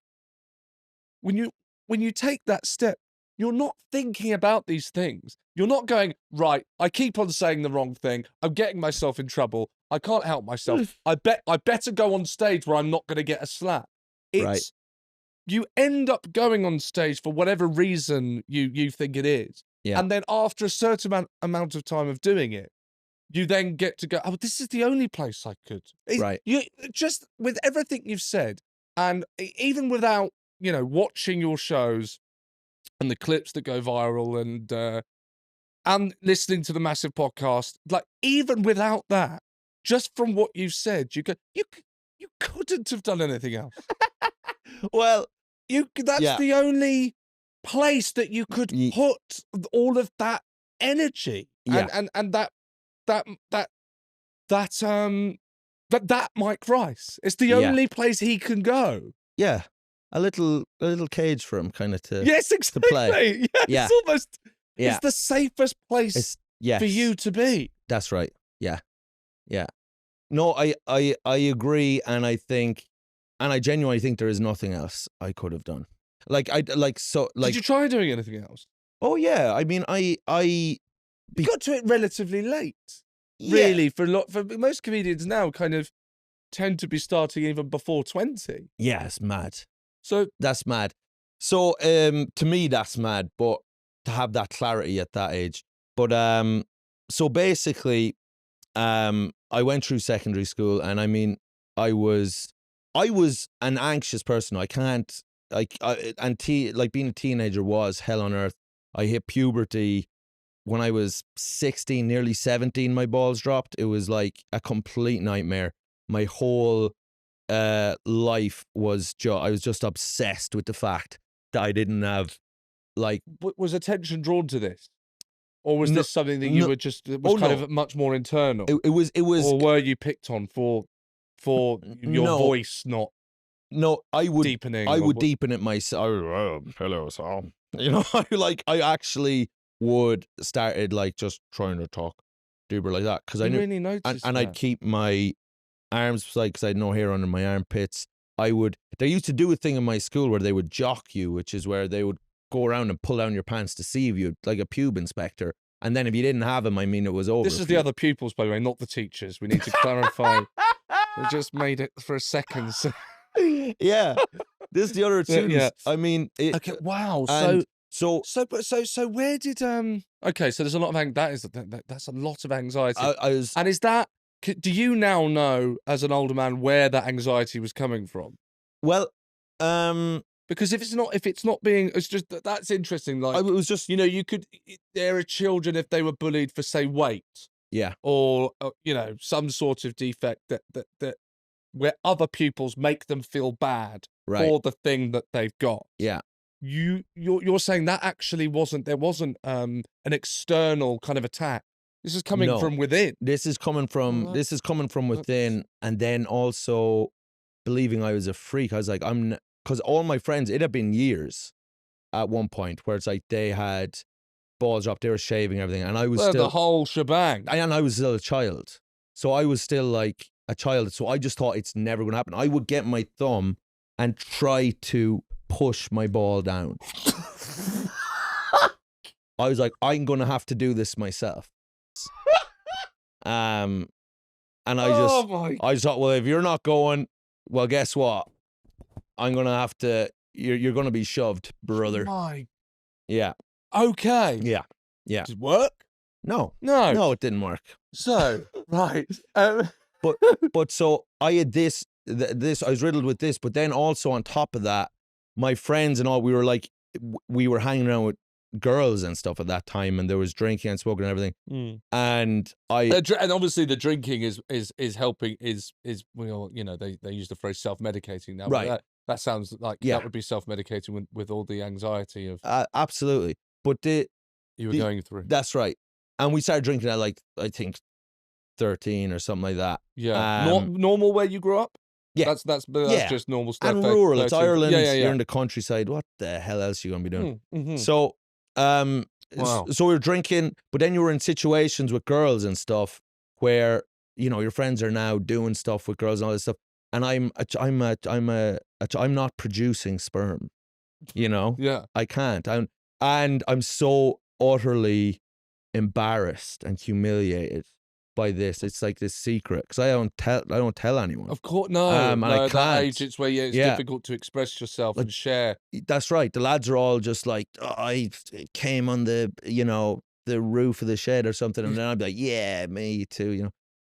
when you take that step, you're not thinking about these things. You're not going, right, I keep on saying the wrong thing. I'm getting myself in trouble. I can't help myself. I better go on stage where I'm not going to get a slap. Right. You end up going on stage for whatever reason you think it is. Yeah. And then after a certain amount of time of doing it, you then get to go, oh, this is the only place I could. Right. You just, with everything you've said, and even without, watching your shows and the clips that go viral and listening to the massive podcast, like even without that, just from what you've said, you couldn't have done anything else. Well, That's Yeah. the only place that you could put all of that energy Yeah. and that Mike Rice. It's the Yeah. only place he can go. yeah, a little cage for him, kind of to Yes, exactly. play. Yeah, Yeah. it's almost Yeah. it's the safest place It's yes, for you to be. That's right. Yeah, yeah. No, I agree, and I think, and I genuinely think there is nothing else I could have done. Did you try doing anything else? Oh yeah, I mean, I You got to it relatively late. yeah. Really, for most comedians now, kind of tend to be starting even before 20. Yeah, it's mad. So That's mad. So to me that's mad, but to have that clarity at that age. But so basically I went through secondary school, and I mean I was an anxious person. I can't like being a teenager was hell on earth. I hit puberty when I was 16, nearly 17, my balls dropped. It was like a complete nightmare. My whole life was I was just obsessed with the fact that I didn't have like was attention drawn to this? Or was No- this something that you no- were just, it was oh, kind no. of much more internal? it was Or were you picked on for your No. voice not no, I would deepening? I or would what- deepen it myself. Hello, Sam. I actually would started like just trying to talk deeper like that because I You knew, really noticed and I'd that. keep my arms beside because I had no hair under my armpits. They used to do a thing in my school where they would jock you, which is where they would go around and pull down your pants to see if you, like a pube inspector. And then if you didn't have them, I mean, it was over. This is for the you. other pupils, by the way, not the teachers. We need to clarify. We just made it for a second. So. Yeah, this is the other Yeah, twos. yeah. I mean, Okay, wow. and So where did okay, so there's a lot of that's a lot of anxiety. I was And is that, do you now know as an older man where that anxiety was coming from? well, Because if it's not being, it's just that's interesting. Like, I was just there are children, if they were bullied for, say, weight yeah, or some sort of defect that where other pupils make them feel bad right, for the thing that they've got. yeah, you're saying that actually there wasn't an external kind of attack. This is coming No. from within. This is coming from within, and then also believing I was a freak. I was like, because all my friends, it had been years at one point where it's like they had balls dropped, they were shaving everything, and I was still the whole shebang. and I was still a child, so I was still like a child. So I just thought it's never going to happen. I would get my thumb and try to push my ball down. I was like, I'm going to have to do this myself. And I just thought, well, if you're not going, well, guess what? I'm going to have to, you're going to be shoved, brother. Yeah. Okay. Yeah. Did it work? No, it didn't work. So, right. But so I had this, I was riddled with this, but then also on top of that, my friends and all, we were hanging around with girls and stuff at that time, and there was drinking and smoking and everything. And and obviously the drinking is helping, well, they use the phrase self-medicating now. Right. But that sounds like that would be self-medicating with all the anxiety of absolutely. But you were going through. That's right. And we started drinking at like, I think 13 or something like that. Yeah. Normal where you grew up? Yeah. That's just normal stuff. And rural. It's Ireland. You're in the countryside. What the hell else are you going to be doing? Mm-hmm. So, wow. So we were drinking, but then you were in situations with girls and stuff where, your friends are now doing stuff with girls and all this stuff. And I'm not producing sperm, Yeah. I can't. And I'm so utterly embarrassed and humiliated by this. It's like this secret because I don't tell anyone. Of course, no. And I can't. At that age, it's where it's difficult to express yourself and share. That's right. The lads are all just like, I came on the the roof of the shed or something, and then I'd be like, yeah, me too.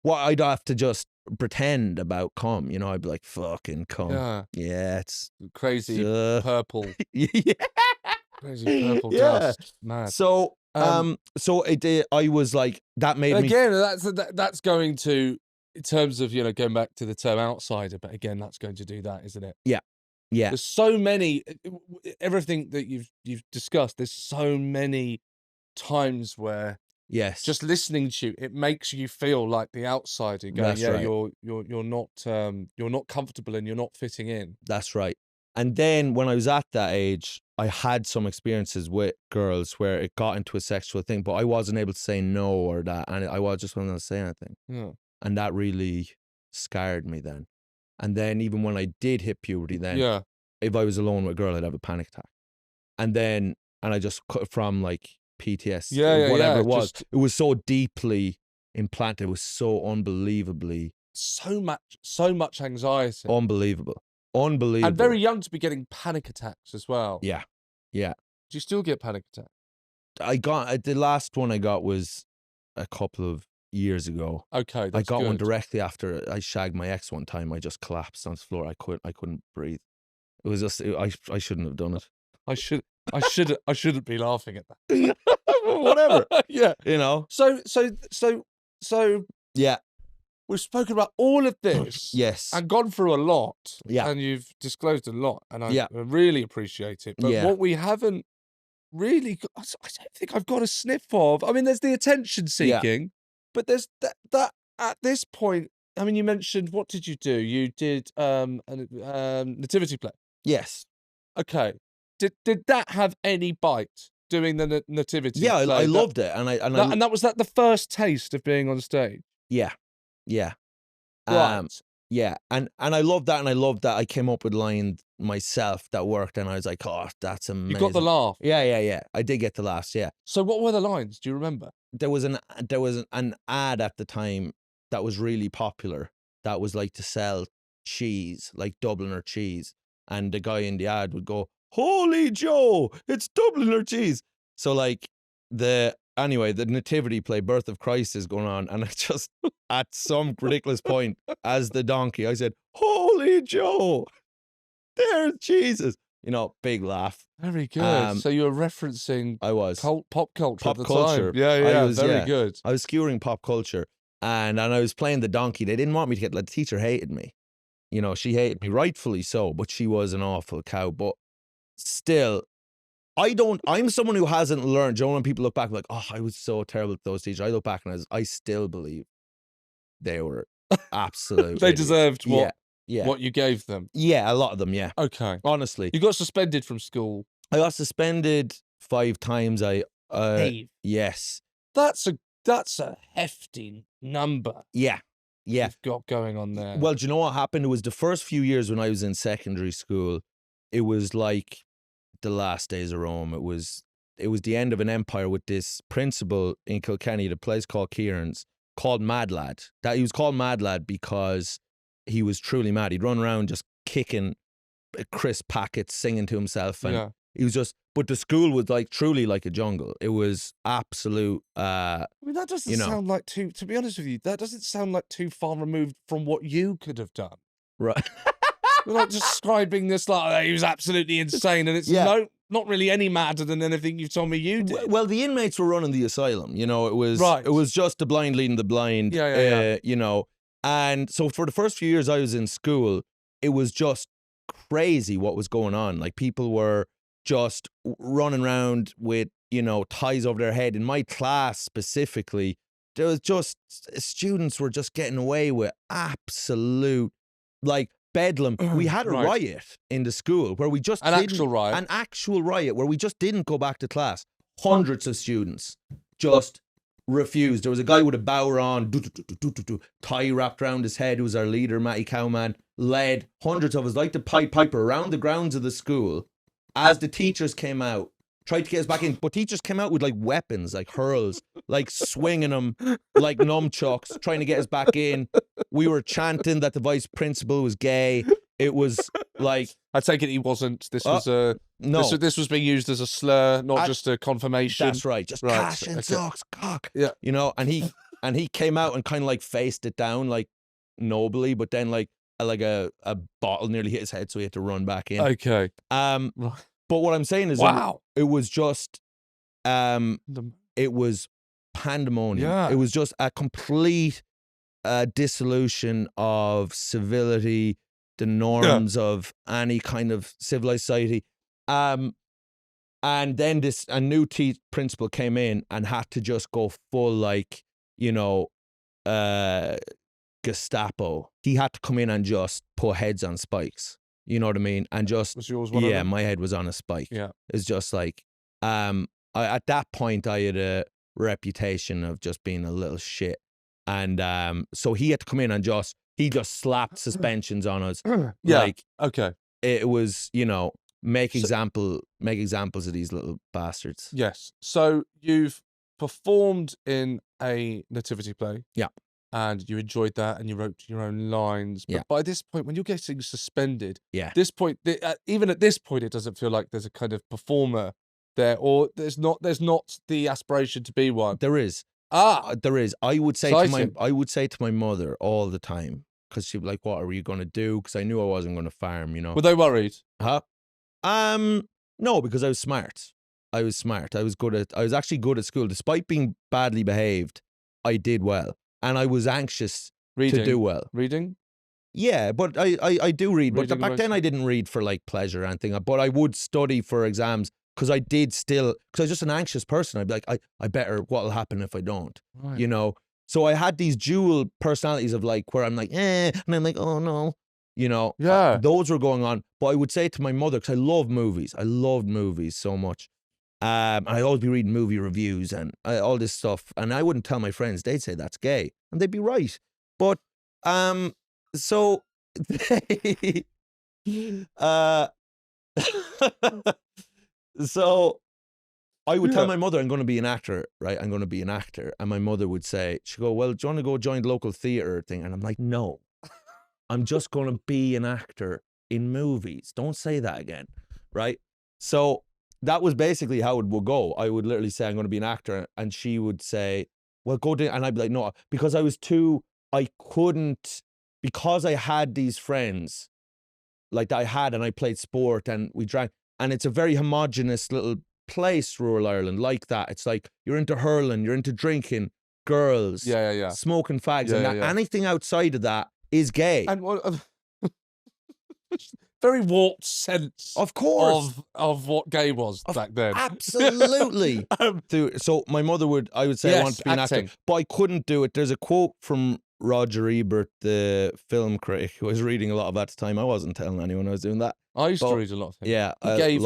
I'd have to just pretend about cum. I'd be like, fucking cum. Yeah, it's crazy purple. Yeah. Crazy purple dust. Mad. So I was like, that made me. Again, that's going to, in terms of, going back to the term outsider, but again, that's going to do that, isn't it? Yeah. Yeah. There's so many, everything that you've discussed, there's so many times where just listening to you, it makes you feel like the outsider going, right. you're not comfortable and you're not fitting in. That's right. And then when I was at that age, I had some experiences with girls where it got into a sexual thing, but I wasn't able to say no or that, and I just wasn't going to say anything. Yeah. And that really scarred me then. And then even when I did hit puberty then, if I was alone with a girl, I'd have a panic attack. And I just cut from like PTSD, whatever it was. It was so deeply implanted. It was so unbelievably. So much anxiety. Unbelievable. And very young to be getting panic attacks as well. Yeah. Yeah. Do you still get panic attacks? The last one I got was a couple of years ago. Okay, that's I got good. one directly after I shagged my ex one time. I just collapsed on the floor. I couldn't breathe. It was just, I shouldn't have done it. I shouldn't be laughing at that. Whatever. Yeah. So yeah. We've spoken about all of this. Yes. And gone through a lot. Yeah. And you've disclosed a lot. And I really appreciate it. But what we haven't really, I don't think I've got a sniff of. I mean, there's the attention seeking, but there's that at this point, I mean, you mentioned, what did you do? You did a nativity play. Yes. Okay. Did that have any bite, doing the nativity play? I loved it. And that was the first taste of being on stage? Yeah. Yeah. Right. Yeah. And I love that. And I love that I came up with lines myself that worked. And I was like, oh, that's amazing. You got the laugh. Yeah. I did get the laughs. Yeah. So what were the lines? Do you remember? There was an ad at the time that was really popular. That was like to sell cheese, like Dubliner cheese. And the guy in the ad would go, "Holy Joe, it's Dubliner cheese." So like the nativity play, Birth of Christ, is going on, and I just, at some ridiculous point, as the donkey, I said, "Holy Joe, there's Jesus." Big laugh. Very good. So you were referencing pop culture at the time. Yeah, very good. I was skewering pop culture, and I was playing the donkey. They didn't want me to the teacher hated me. She hated me, rightfully so, but she was an awful cow. But still, I'm someone who hasn't learned. You know, when people look back like, oh, I was so terrible at those teachers. I look back and I still believe they were absolute. They idiots. deserved what Yeah. what you gave them. Yeah, a lot of them, yeah. Okay. Honestly. You got suspended from school. I got suspended 5 times. Hey. Yes. That's a hefty number Yeah. you've got going on there. Well, do you know what happened? It was the first few years when I was in secondary school. It was like the last days of Rome. It was the end of an empire with this principal in Kilkenny, the place called Kieran's, called Madlad. That he was called Madlad because he was truly mad. He'd run around just kicking crisp packets, singing to himself, and he was just. But the school was like truly like a jungle. It was absolute. I mean, that doesn't sound like too. To be honest with you, that doesn't sound like too far removed from what you could have done. Right. You're like describing this like he was absolutely insane, and it's not really any madder than anything you've told me you did. Well, the inmates were running the asylum. You know, it was just the blind leading the blind. Yeah. You know, and so for the first few years I was in school, it was just crazy what was going on. Like people were just running around with, you know, ties over their head. In my class specifically, there was just students were just getting away with absolute like bedlam. We had a riot in the school where we just an actual riot where we just didn't go back to class. Hundreds of students just refused. There was a guy with a bower on, tie wrapped around his head, who was our leader, Matty Cowman, led hundreds of us like the Pied Piper around the grounds of the school. As the teachers came out, tried to get us back in, but teachers came out with like weapons, like hurls, like swinging them like nunchucks, trying to get us back in. We were chanting that the vice principal was gay. It was like, I take it he wasn't. This was no. This was being used as a slur, not just a confirmation. That's right. Just cash and socks, cock. Yeah, you know, and he came out and kind of like faced it down like nobly, but then like a bottle nearly hit his head, so he had to run back in. Okay. But what I'm saying is, it was just, it was pandemonium. Yeah. It was just a complete dissolution of civility, the norms of any kind of civilized society. And then a new principal came in and had to just go full like, you know, Gestapo. He had to come in and just put heads on spikes. You know what I mean? And just, was yours one of them? My head was on a spike. Yeah. It's just like, at that point I had a reputation of just being a little shit. And so he had to come in and he just slapped suspensions on us. Yeah. Like, okay. It was, you know, make examples of these little bastards. Yes. So you've performed in a nativity play. Yeah. And you enjoyed that, and you wrote your own lines. But by this point, when you're getting suspended, this point, even at this point, it doesn't feel like there's a kind of performer there, or there's not the aspiration to be one. There is. There is. I would say to my mother all the time, because she'd be like, "What are you going to do?" Because I knew I wasn't going to farm. You know. Were they worried? No, because I was smart. I was actually good at school, despite being badly behaved. I did well. And I was anxious to do well. Reading? Yeah, but I do read. But back then I didn't read for like pleasure or anything. But I would study for exams because I was just an anxious person. I'd be like, I better, what'll happen if I don't? Right. You know? So I had these dual personalities of like, where I'm like, and I'm like, oh no. You know? Yeah. Those were going on. But I would say to my mother, because I love movies. I loved movies so much. And I'd always be reading movie reviews and all this stuff. And I wouldn't tell my friends. They'd say that's gay. And they'd be right. But, so they, so I would tell my mother, I'm going to be an actor, right? I'm going to be an actor. And my mother would say, she'd go, well, do you want to go join the local theater thing? And I'm like, no, I'm just going to be an actor in movies. Don't say that again. Right? So that was basically how it would go. I would literally say, I'm going to be an actor. And she would say, well, go do it. And I'd be like, no, because I couldn't, because I had these friends like that I had, and I played sport and we drank. And it's a very homogenous little place, rural Ireland, like that. It's like, you're into hurling, you're into drinking, girls, smoking fags. Anything outside of that is gay. And very warped sense Of course. of what gay was back then. Absolutely. So my mother I would say I Yes, wanted to be an actor, acting. but I couldn't do it. There's a quote from Roger Ebert, the film critic, who I was reading a lot of at the time. I wasn't telling anyone I was doing that. I used to But, read a lot of things. Yeah,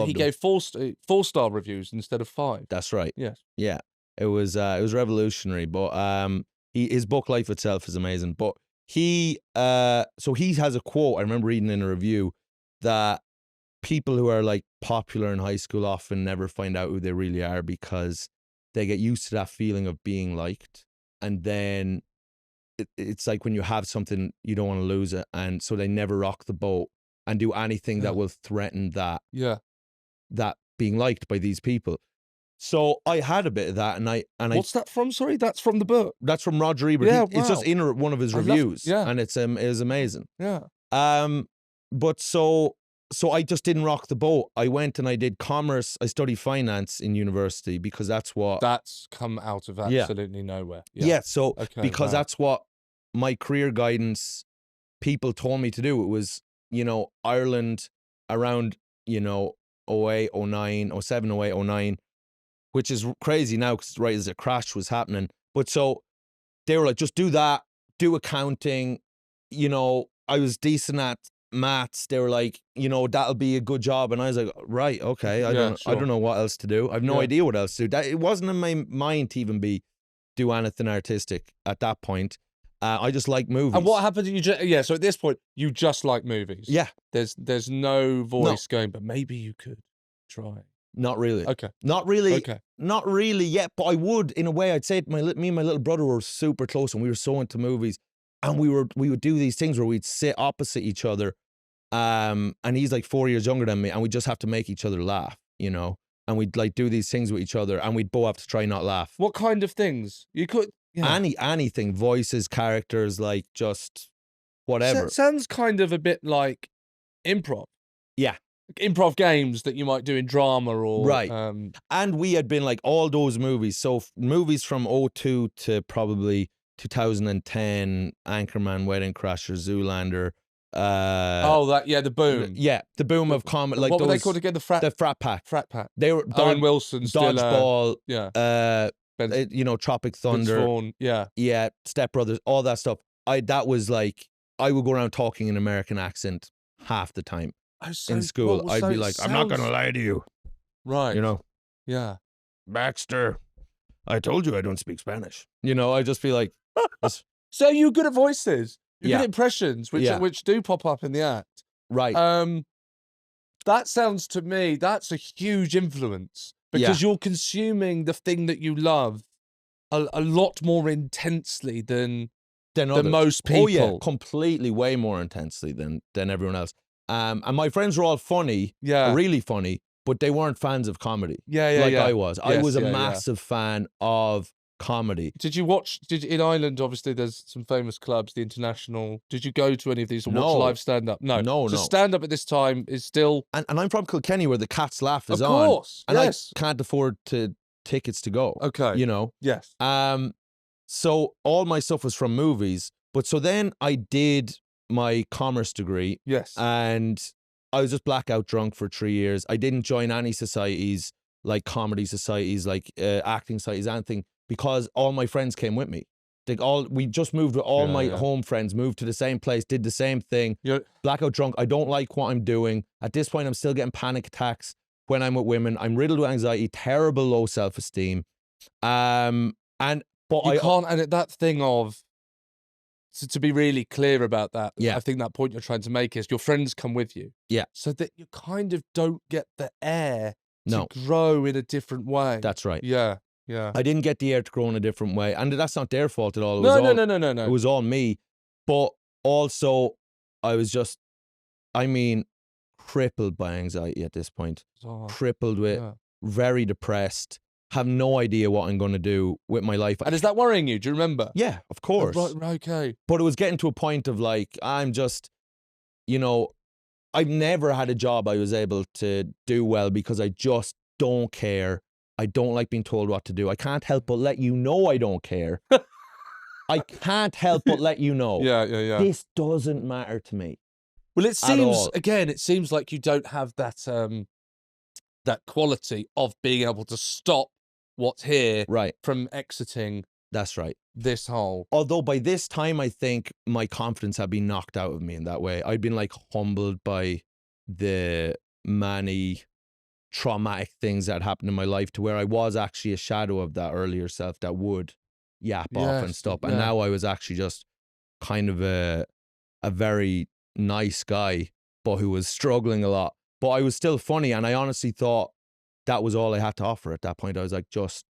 He gave 4-star reviews instead of 5. That's right. Yes. Yeah, it was revolutionary. But his book Life Itself is amazing. But he has a quote I remember reading in a review that people who are like popular in high school often never find out who they really are because they get used to that feeling of being liked, and then it's like when you have something you don't want to lose it, and so they never rock the boat and do anything that will threaten that being liked by these people. So I had a bit of that, and What's that from? Sorry, that's from the book. That's from Roger Ebert. Yeah, It's just in one of his reviews, and it was amazing. Yeah. But so I just didn't rock the boat. I went and I did commerce. I studied finance in university because that's come out of absolutely nowhere. Yeah. So because wow. that's what my career guidance people told me to do. It was, Ireland around, 08, 09, 07, 08, 09, which is crazy now because right as the crash was happening. But so they were like, just do that, do accounting. I was decent at maths. They were like, that'll be a good job. And I was like, right, okay. I don't know what else to do. I have no idea what else to do. It wasn't in my mind to even do anything artistic at that point. I just like movies. And what happened? So at this point, you just like movies. Yeah. There's no voice going, but maybe you could try. Not really. Okay. Not really. Okay. Not really yet, but I would, in a way. I'd say me and my little brother were super close, and we were so into movies, and we would do these things where we'd sit opposite each other, and he's like 4 years younger than me, and we just have to make each other laugh, and we'd like do these things with each other, and we'd both have to try not laugh. What kind of things? You could anything, voices, characters, like just whatever. Sounds kind of a bit like improv. Yeah. Improv games that you might do in drama or right. And we had been like all those movies. So movies from 2002 to probably 2010, Anchorman, Wedding Crasher, Zoolander. The boom. Yeah, the boom of comedy. Like what were they called again? The Frat Pack. Frat Pack. They were Owen Wilson, Dodgeball. Ben, Tropic Thunder. Vaughn, yeah, Step Brothers, all that stuff. That was like I would go around talking in American accent half the time. In school, I'd be like, I'm not going to lie to you. Right. Yeah. Baxter, I told you I don't speak Spanish. I'd just be like. So you're good at voices. You're good at impressions, which do pop up in the act. Right. That sounds to me, that's a huge influence because you're consuming the thing that you love a lot more intensely than most people. Oh, yeah, completely, way more intensely than everyone else. And my friends were all funny, really funny, but they weren't fans of comedy. I was. I was a massive fan of comedy. Did you watch? In Ireland, obviously, there's some famous clubs, the International. Did you go to any of these or watch live stand-up? No. So stand-up at this time is still. And I'm from Kilkenny, where the Cat's Laugh is on. Of course, and I can't afford tickets to go. Okay, yes. So all my stuff was from movies, but so then I did my commerce degree. Yes. And I was just blackout drunk for 3 years. I didn't join any societies, like comedy societies, like acting societies, anything, because all my friends came with me. We just moved with all my home friends, moved to the same place, did the same thing. Blackout drunk. I don't like what I'm doing. At this point, I'm still getting panic attacks when I'm with women. I'm riddled with anxiety, terrible low self-esteem. And that thing of, to be really clear about that, I think that point you're trying to make is your friends come with you. Yeah. So that you kind of don't get the air to grow in a different way. That's right. Yeah. I didn't get the air to grow in a different way. And that's not their fault at all. No. It was all me. But also, I was just, crippled by anxiety at this point. Crippled with, very depressed. Have no idea what I'm going to do with my life. And is that worrying you? Do you remember? Yeah, of course. Right, okay. But it was getting to a point of like, I'm just, I've never had a job I was able to do well because I just don't care. I don't like being told what to do. I can't help but let you know I don't care. I can't help but let you know. Yeah. This doesn't matter to me. Well, it seems all. again. It seems like you don't have that that quality of being able to stop what's here Right. from exiting That's right. this hole. Although by this time, I think my confidence had been knocked out of me in that way. I'd been like humbled by the many traumatic things that happened in my life to where I was actually a shadow of that earlier self that would yap off and Yes, stop. yeah. And now I was actually just kind of a very nice guy, but who was struggling a lot. But I was still funny, and I honestly thought that was all I had to offer at that point. I was like,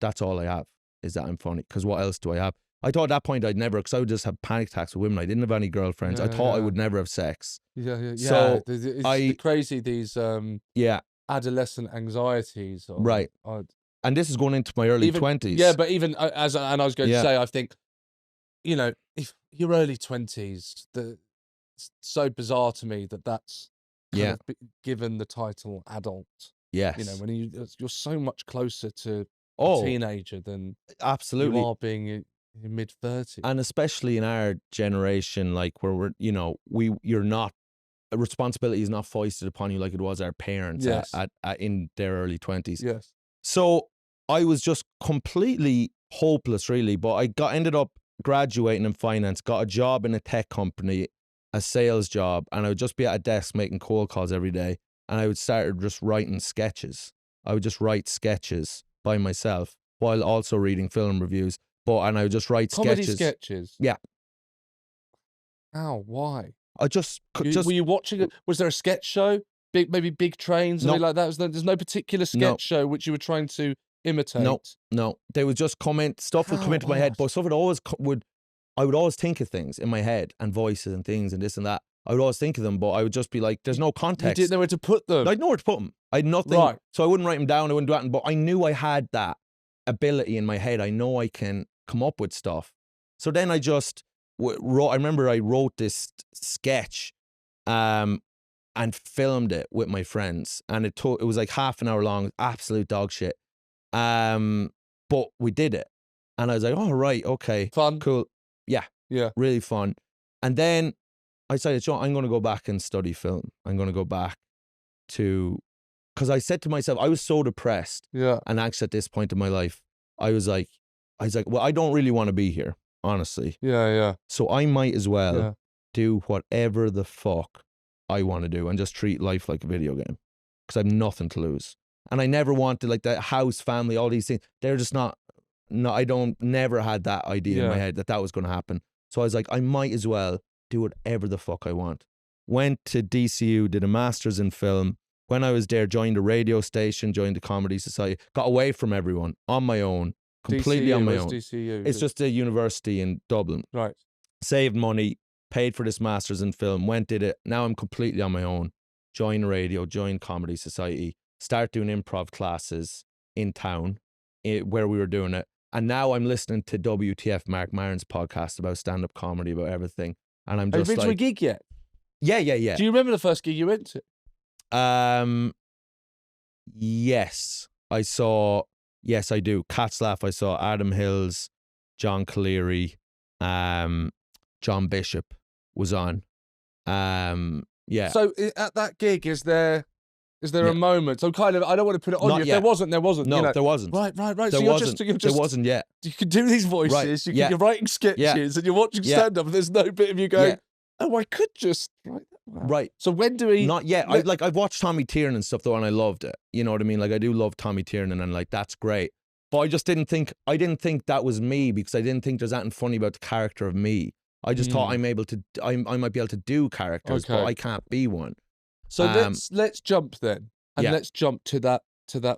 that's all I have, is that I'm funny. Because what else do I have? I thought at that point I'd never, because I would just have panic attacks with women. I didn't have any girlfriends. I thought I would never have sex. Yeah. So it's the crazy these yeah, adolescent anxieties. right. And this is going into my early 20s. Yeah, but even and I was going to Yeah. say, I think, you know, if your early 20s, it's so bizarre to me that that's kind Yeah. of given the title adult. Yes. You know, when you're so much closer to a Oh, teenager than absolutely. you are being in your mid-30s. And especially in our generation, like where you're not, a responsibility is not foisted upon you like it was our parents Yes. at in their early 20s. Yes. So I was just completely hopeless, really. But I ended up graduating in finance, got a job in a tech company, a sales job, and I would just be at a desk making cold calls every day. And I would start just writing sketches. I would just write sketches by myself while also reading film reviews. And I would just write Comedy sketches. sketches? Yeah. How? Why? I just Were you watching it? Was there a sketch show? Maybe Big Trains, something like that? There's no particular sketch show which you were trying to imitate? No. They would just stuff would come into my head, but stuff I would always think of things in my head and voices and things and this and that. I would always think of them, but I would just be like, there's no context. You didn't know where to put them? I'd know where to put them. I had nothing. Right. So I wouldn't write them down. I wouldn't do that. But I knew I had that ability in my head. I know I can come up with stuff. So then I just wrote, I remember I wrote this sketch and filmed it with my friends. And it was like half an hour long, absolute dog shit. But we did it. And I was like, oh, right, okay. Fun. Cool. Yeah. Yeah. Really fun. And then I decided, I'm going to go back and study film. I'm going to go back because I said to myself, I was so depressed and anxious at this point in my life. I was like, well, I don't really want to be here, honestly. Yeah. So I might as well do whatever the fuck I want to do and just treat life like a video game because I have nothing to lose. And I never wanted like the house, family, all these things. They're just not, never had that idea in my head that was going to happen. So I was like, I might as well do whatever the fuck I want. Went to DCU, did a master's in film. When I was there, joined a radio station, joined the Comedy Society, got away from everyone on my own, completely on my own. DCU? It's just a university in Dublin. Right. Saved money, paid for this master's in film, did it. Now I'm completely on my own. Joined radio, joined Comedy Society, start doing improv classes in town where we were doing it. And now I'm listening to WTF, Mark Maron's podcast about stand-up comedy, about everything. And I'm just Have you been to a gig yet? Yeah. Do you remember the first gig you went to? Yes. Yes, I do. Cat's Laugh, I saw Adam Hills, John Cleary, John Bishop was on. Yeah. So at that gig, is there a moment? So kind of, I don't want to put it on you. If there wasn't, there wasn't. No, there wasn't. Right. There So wasn't. there wasn't yet. You can do these voices. Right. You're writing sketches, and you're watching stand up. And there's no bit of you going, "Oh, I could just write that." Wow. Right. So when do we? Not yet. I've watched Tommy Tiernan and stuff though, and I loved it. You know what I mean? Like I do love Tommy Tiernan, and like that's great. But I just didn't think that was me because I didn't think there's anything funny about the character of me. I just thought I might be able to do characters, but I can't be one. So let's jump then, and let's jump to that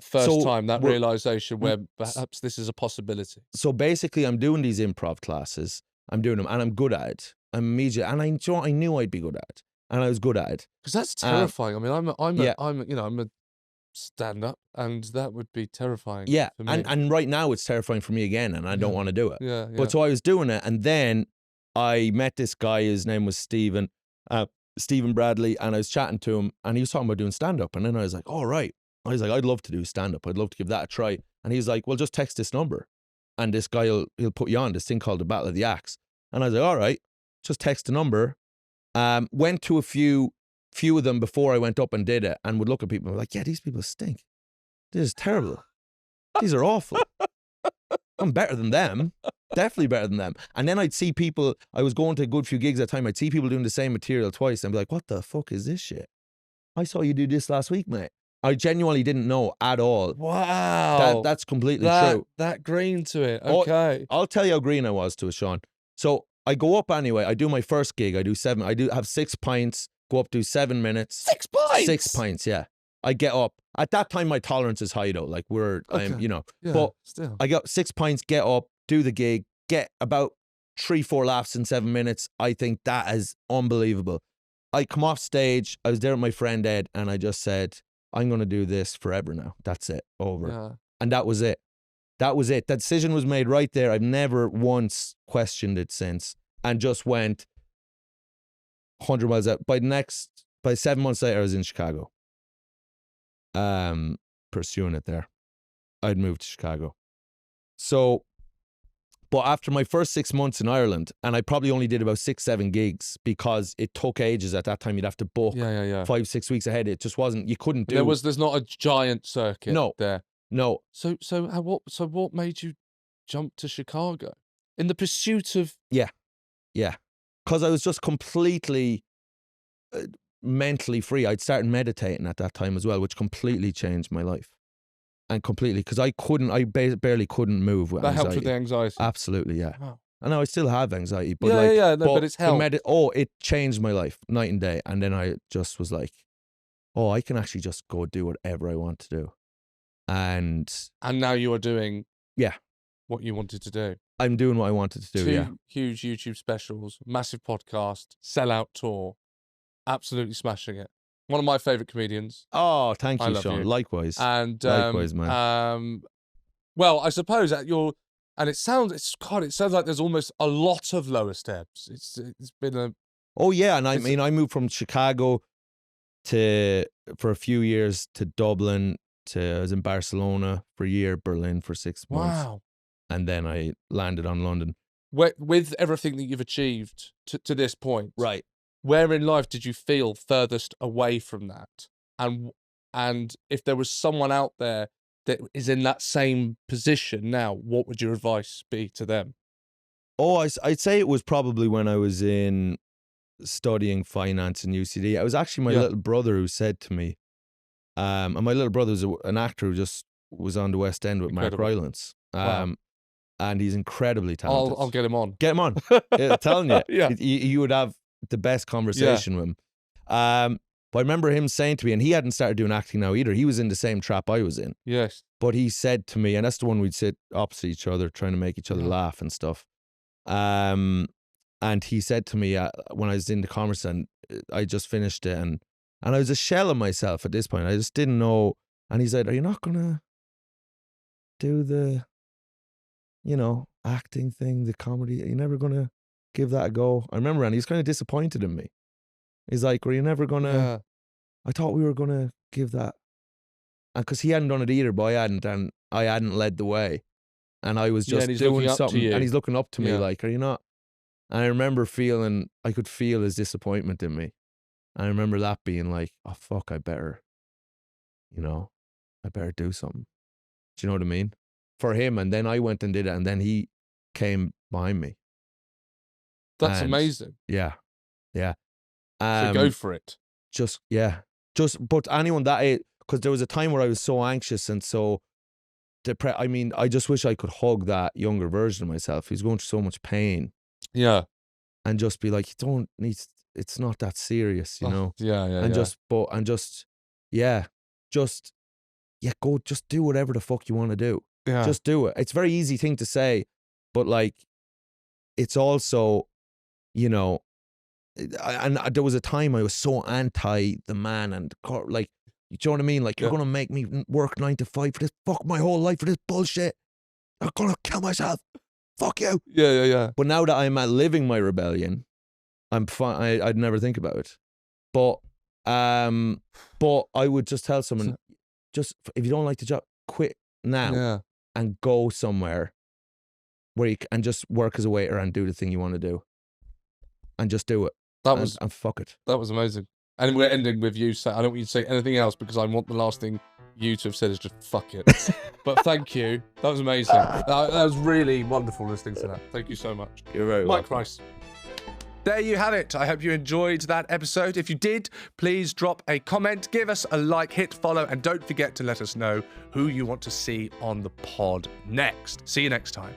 first time, that realization where perhaps this is a possibility. So basically, I'm doing these improv classes. I'm doing them, and I'm good at it. I'm immediate, and I knew I'd be good at it, and I was good at it. Because that's terrifying. I mean, I'm a stand-up, and that would be terrifying. Yeah, for me. and right now it's terrifying for me again, and I don't want to do it. Yeah. But so I was doing it, and then I met this guy. His name was Stephen Bradley, and I was chatting to him, and he was talking about doing stand-up, and then I was like, all right. I was like, I'd love to do stand-up. I'd love to give that a try. And he's like, well, just text this number, and this guy he'll put you on this thing called the Battle of the Axe. And I was like, all right, just text the number. Went to a few few of them before I went up and did it, and would look at people and be like, yeah, these people stink. This is terrible. These are awful. I'm better than them. Definitely better than them. And then I'd see people, I was going to a good few gigs at the time, I'd see people doing the same material twice and be like, what the fuck is this shit? I saw you do this last week, mate. I genuinely didn't know at all. Wow. That's completely true. That green to it. Okay. I'll tell you how green I was to it, Sean. So I go up anyway. I do my first gig. I do have 6 pints, go up, do 7 minutes. 6 pints? 6 pints, yeah. I get up. At that time, my tolerance is high though. Like Yeah, but still. I got 6 pints, get up, do the gig, get about 3-4 laughs in 7 minutes. I think that is unbelievable. I come off stage. I was there with my friend Ed, and I just said, I'm going to do this forever now. That's it. Over. Yeah. And that was it. That was it. That decision was made right there. I've never once questioned it since, and just went 100 miles out. By 7 months later, I was in Chicago. Pursuing it there. I'd moved to Chicago. So, but after my first 6 months in Ireland, and I probably only did about 6-7 gigs because it took ages at that time. You'd have to book 5-6 weeks ahead. It just wasn't, you couldn't do. There's not a giant circuit there. No. So what made you jump to Chicago in the pursuit of? Yeah. Because I was just completely mentally free. I'd started meditating at that time as well, which completely changed my life. And completely, because I barely couldn't move with anxiety. That helped with the anxiety? Absolutely, yeah. Wow. I know I still have anxiety, but but it's helped. It changed my life night and day. And then I just was like, oh, I can actually just go do whatever I want to do. And now you are doing what you wanted to do. I'm doing what I wanted to do, 2 huge YouTube specials, massive podcast, sellout tour, absolutely smashing it. One of my favourite comedians. Oh, thank you, I love Sean. you. Likewise. And likewise, man. Well, I suppose at your, and it sounds like there's almost a lot of lower steps. It's been a. Oh yeah, and I mean, I moved from Chicago for a few years to Dublin. I was in Barcelona for a year, Berlin for 6 months. Wow. And then I landed on London. With everything that you've achieved to this point, right? Where in life did you feel furthest away from that? And if there was someone out there that is in that same position now, what would your advice be to them? Oh, I'd say it was probably when I was in studying finance in UCD. It was actually my little brother who said to me, and my little brother was an actor who just was on the West End with Mark Rylance. Wow. And he's incredibly talented. I'll get him on. Get him on. I'm telling you. Yeah. You would have the best conversation with him. But I remember him saying to me, and he hadn't started doing acting now either. He was in the same trap I was in. Yes. But he said to me, and that's the one we'd sit opposite each other trying to make each other laugh and stuff. And he said to me when I was in the conference, and I just finished it, and I was a shell of myself at this point. I just didn't know. And he said, are you not going to do the, acting thing, the comedy? Are you never going to give that a go? I remember, and he's kind of disappointed in me. He's like, were you never going to, I thought we were going to give that. And because he hadn't done it either, but I hadn't led the way. And I was just doing something, and he's looking up to me like, are you not? And I remember I could feel his disappointment in me. And I remember that being like, oh, fuck, I better do something. Do you know what I mean? For him. And then I went and did it, and then he came behind me. That's amazing. Yeah. So go for it. But anyone that age, because there was a time where I was so anxious and so depressed. I mean, I just wish I could hug that younger version of myself. He's going through so much pain. Yeah. And just be like, it's not that serious, you know? Go, just do whatever the fuck you want to do. Yeah. Just do it. It's a very easy thing to say, but like, it's also, and there was a time I was so anti the man and like, you know what I mean? Like, you're going to make me work 9 to 5 for this, fuck my whole life for this bullshit. I'm going to kill myself. Fuck you. Yeah. But now that I'm living my rebellion, I'm fine. I'd never think about it. But I would just tell someone, just if you don't like the job, quit now and go somewhere where you can just work as a waiter and do the thing you want to do, and just do it. And fuck it. That was amazing. And we're ending with you saying, I don't want you to say anything else because I want the last thing you to have said is just fuck it. But thank you. That was amazing. That was really wonderful listening to that. Thank you so much. You're very Mike welcome. Rice. There you have it. I hope you enjoyed that episode. If you did, please drop a comment, give us a like, hit follow, and don't forget to let us know who you want to see on the pod next. See you next time.